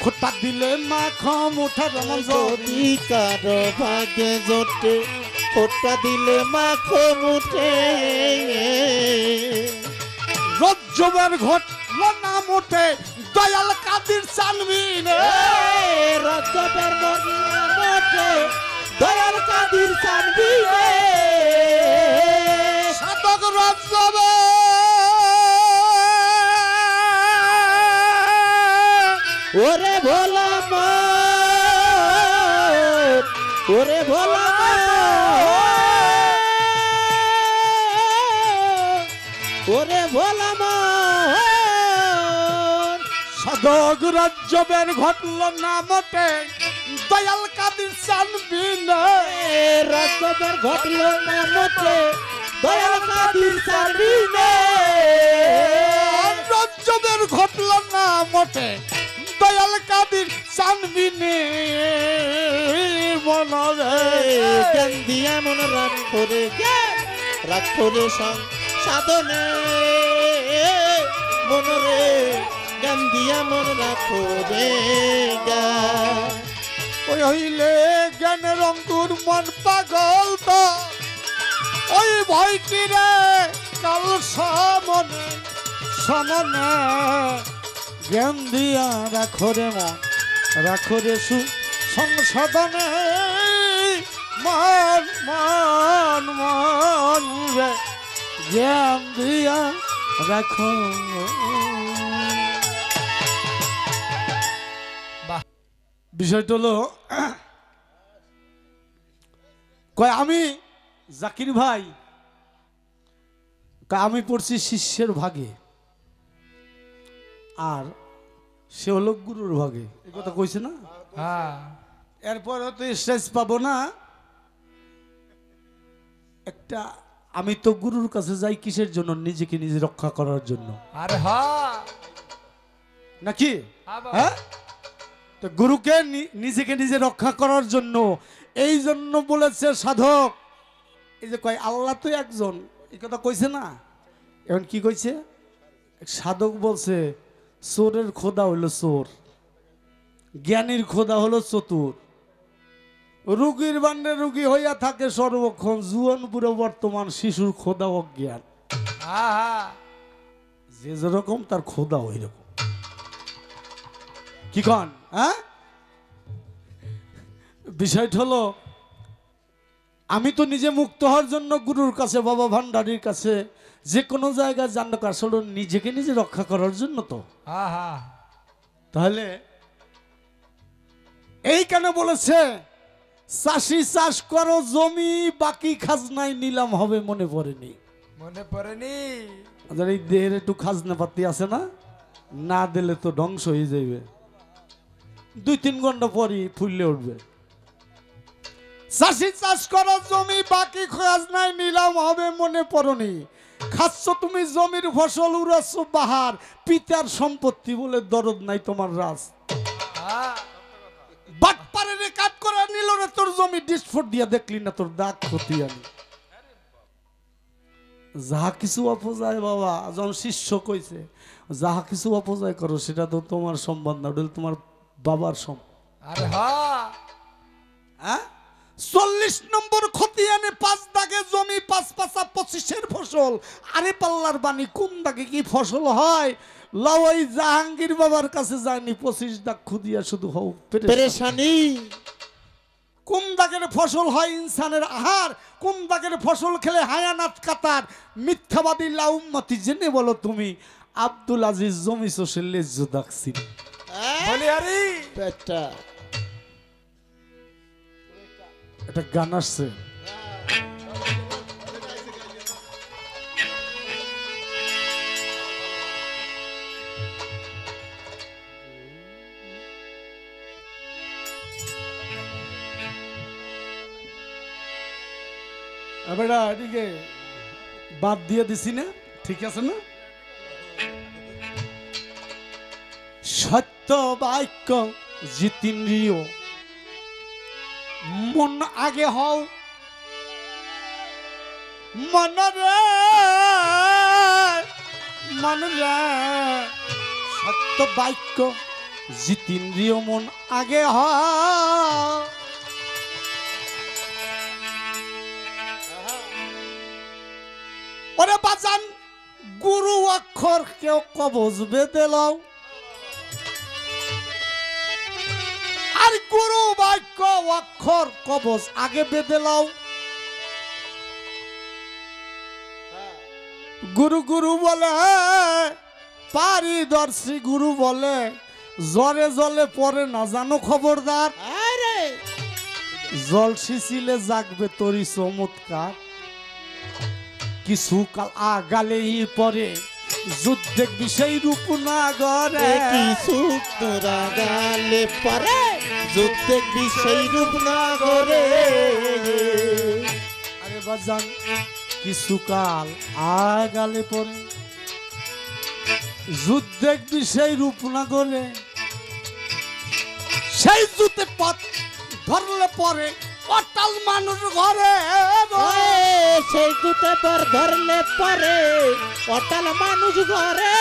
খোটা দিলে মাখো মুঠা যেমন যদি কারো ভাগ্যে জোটে ফোঁটা দিলে মাখো মুঠে রজ্জবের ঘটলো না মোটে দয়াল কাদির চানবিন রজবের মরিয়া মোটে দয়াল কাদির চানবি সাধক রজ্জবে ওরে ভোলা মন ওরে ভোলা ওরে ভোলা মন সাধক রজ্জবের ঘটলো না মোটে দয়াল কাদির চানবিন রজবের ঘটল না মোটে দয়াল কাদির চানবি রজ্জবের ঘটলো না মোটে দয়াল কাদির চানবিন মনরে জ্ঞান দিয়া মন রাখো রে রাখো রে সাধনে মনরে জ্ঞান দিয়া মন রাখো রে ওই হইলে জ্ঞানের অঙ্কুর মন পাগল তো ওই ভয়টি রে কাল সমনে সমনে জ্ঞান দিয়া রাখো রে মন রাখো রে সংশোধনে মন মন মন রে জ্ঞান দিয়া রাখো। বিষয়টা হলো কয় আমি জাকির ভাই আমি পড়ছি শিষ্যের ভাগে আর সে হলো গুরুর ভাগে এই কথা কইছে না হ্যাঁ এরপর হয়তো স্টেজ পাবো না একটা আমি তো গুরুর কাছে যাই কিসের জন্য নিজেকে নিজে রক্ষা করার জন্য আরে হ্যাঁ নাকি হ্যাঁ তো গুরুকে নিজেকে নিজে রক্ষা করার জন্য এই জন্য বলেছে সাধক এই যে কয় আল্লাহ তো একজন এই কথা কইছে না এখন কি কইছে সাধক বলছে চোরের খোদা হলো চোর জ্ঞানীর খোদা হলো চতুর রুগীর বান্ডে রুগী হইয়া থাকে সর্বক্ষণ জুয়ান বুড়ো বর্তমান শিশুর খোদা অজ্ঞান যে যেরকম তার খোদা ওই রকম কি কন হ্যাঁ বিষয়টা হলো আমি তো নিজে মুক্ত হওয়ার জন্য গুরুর কাছে বাবা ভান্ডারির কাছে যে কোনো জায়গায় জানতে আসলে নিজেকে নিজে রক্ষা করার জন্য তো তাহলে এই কেন বলেছে চাষি চাষ করো জমি বাকি খাজনায় নিলাম হবে মনে পড়েনি এই দেহের একটু খাজনা পাতি আছে না না দিলে তো ধ্বংস হয়ে যাবে 2-3 ঘন্টা পরই ফুললে উঠবে চাষি চাষ করো জমি বাকি খাজনায় নিলাম হবে মনে পড়েনি খাচ্ছ তুমি জমির ফসল উড়াচ্ছ বাহার পিতার সম্পত্তি বলে দরদ নাই তোমার রাজ বাটপারে রে কাট করে নিল রে তোর জমি ডিসফোর্ট দিয়া দেখলি না তোর দাগ ক্ষতি আনি যাহা কিছু অপচয় বাবা যখন শিষ্য কইছে যাহা কিছু অপচয় করো সেটা তো তোমার সম্বন্ধ না ওটা তোমার বাবার সম্পদ আরে হ্যাঁ 40 নম্বর খতিয়ানে 5 দাগে জমি 5 25 ফসল আরে পাল্লার বাণী কোন দাগে কি ফসল হয় লওই জাহাঙ্গীর বাবার কাছে যায়নি 25 দাগ খুদিয়া শুধু হও পেরেশানি কোন দাগের ফসল হয় ইনসানের আহার কোন দাগের ফসল খেলে হায়ানাত কাতার মিথ্যাবাদী লাউম্মতি জেনে বলো তুমি আব্দুল আজিজ জমি সোশেল লেজ্জু দাকসিন বলি আরে পেটা এটা গান আসছে বেটা এদিকে বাদ দিয়ে দিছি না ঠিক আছে না সত্য বাক্য জিতিন্দ্রিয় মন আগে হও মনরে সত্য বাক্য জিতেন্দ্রিয় মন আগে হ ওরে বাজান গুরু অক্ষর কেউ কবজ বেঁধে লও আর গুরু বাক্য অক্ষর কবজ আগে বেঁধে লও গুরু গুরু বলে পারিদর্শী গুরু বলে জলে জলে পরে না জানো খবরদার আরে জল শিছিলে জাগবে তোরই চমৎকার কিছু কাল আগালেই পরে যুদ্ধে বিষয় রূপ না গড়ে কিছু তোরা গালে পরে যুদ্ধে বিষয় রূপ না করে আরে বাজান কিছু কাল আগালে পরে যুদ্ধে বিষয় রূপ না গড়ে সেই যুদ্ধে পথ ধরলে পরে অটাল মানুষ ঘরে সেই জুতে পর ধরলে পরে অটাল মানুষ ঘরে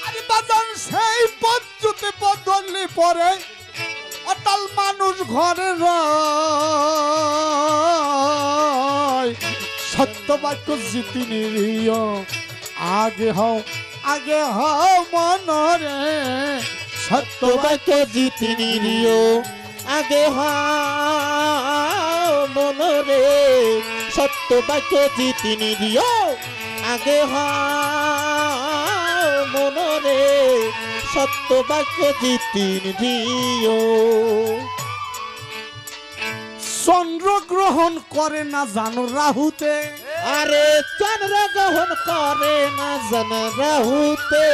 আরে বাজান সেই পদ্ধতি বদললে পরে অটাল মানুষ ঘরে রয় সত্য বাক্য জিতি নিরিয় আগে হও মনরে সত্য বাক্য জিতি নিরিও আগে মনরে সত্য বাক্য জিতি নিরিও আগে মনরে সত্য বাক্য জিতি নিরিও চন্দ্র গ্রহণ করে না জানো রাহুতে আরে চন্দ্র গ্রহণ করে না জানো রাহুতে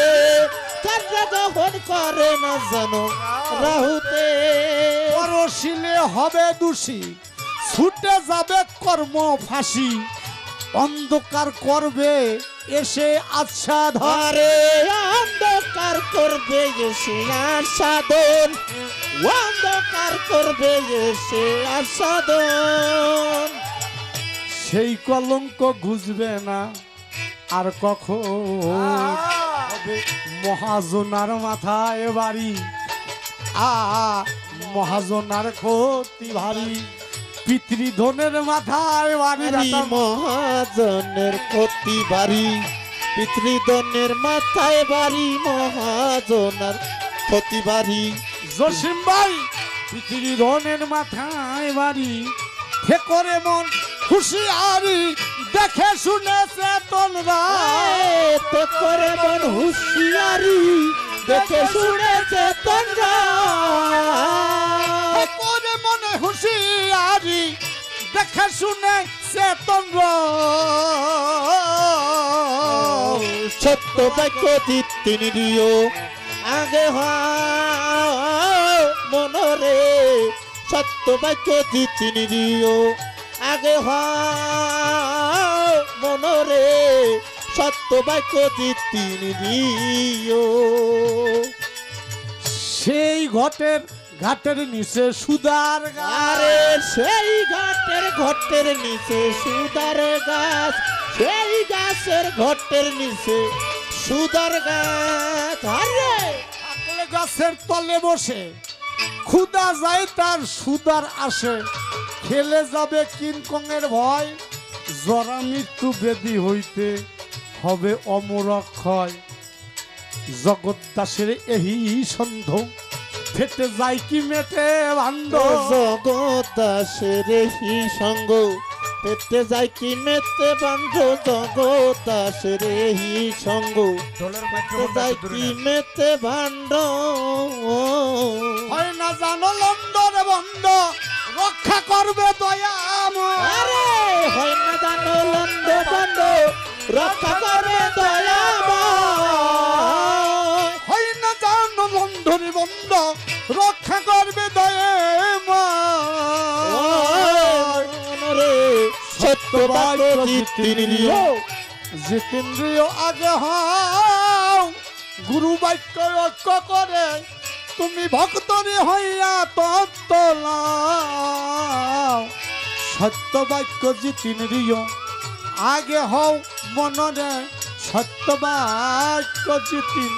চন্দ্র গ্রহণ করে না জানো রাহুতে পরশিলে হবে দোষী ছুটে যাবে কর্ম ফাঁসি অন্ধকার করবে এসে আচ্ছা ধরে অন্ধকার করবে এসে আসাদন অন্ধকার করবে এসে আসাদন সেই কলঙ্ক ঘুষবে না আর কখন হবে মহাজনার মাথায় বাড়ি মহাজনার ক্ষতি ভারী পিতৃধনের মাথায় বাড়ি মহাজনের ক্ষতি বাড়ি পিতৃধনের মাথায় বাড়ি মহাজনের ক্ষতি বাড়ি জসিম ভাই পিতৃধনের মাথায় বাড়ি হে করে মন হুঁশিয়ারি দেখে শুনে চেতন তে করে মন হুঁশিয়ারি দেখে শুনে চেতন করে মনে হুঁশিয়ারি দেখে শুনে চেতন সত্য বাক্য দিতে নিও আগে মনরে সত্য বাক্য দিতে নিও আগে মনরে সত্য বাক্য দিতে নিও সেই ঘাটের নিচে সুদার আরে সেই ঘটের নিচে সুদার গাছ সেই গাছের ঘটের নিচে সুদার গাছ আরে থাকলে গাছের তলে বসে ক্ষুদা যায় তার সুদার আসে খেলে যাবে কিংকংয়ের ভয় জরা মৃত্যু বেদি হইতে হবে অমরক্ষয় জগৎদাসের এই সন্ধ ফেটে যায় কি মেটে বান্ধ জগদাসের হি সঙ্গ পেতে যায় কি মেতে বান্ধ জগদাসের হি সঙ্গ পেতে যায় কি মেতে বান্ধ হয় না জানো লন্দর বন্ধ রক্ষা করবে দয়াম আরে হয় না জানো লন্দ বন্ধ রক্ষা করবে দয়াম হয় না জানো লন্দর বন্ধ রক্ষা করবে দয়াম সত্য বাক্য জিতেন্দ্রিয় জিতেন্দ্রিয় আগে হও গুরু বাক্য ঐক্য করে তুমি ভক্তরে হইয়া তত্ত্ব লাও সত্য বাক্য জিতেন্দ্রিয় আগে হও মনরে সত্যবাক্য চিতিন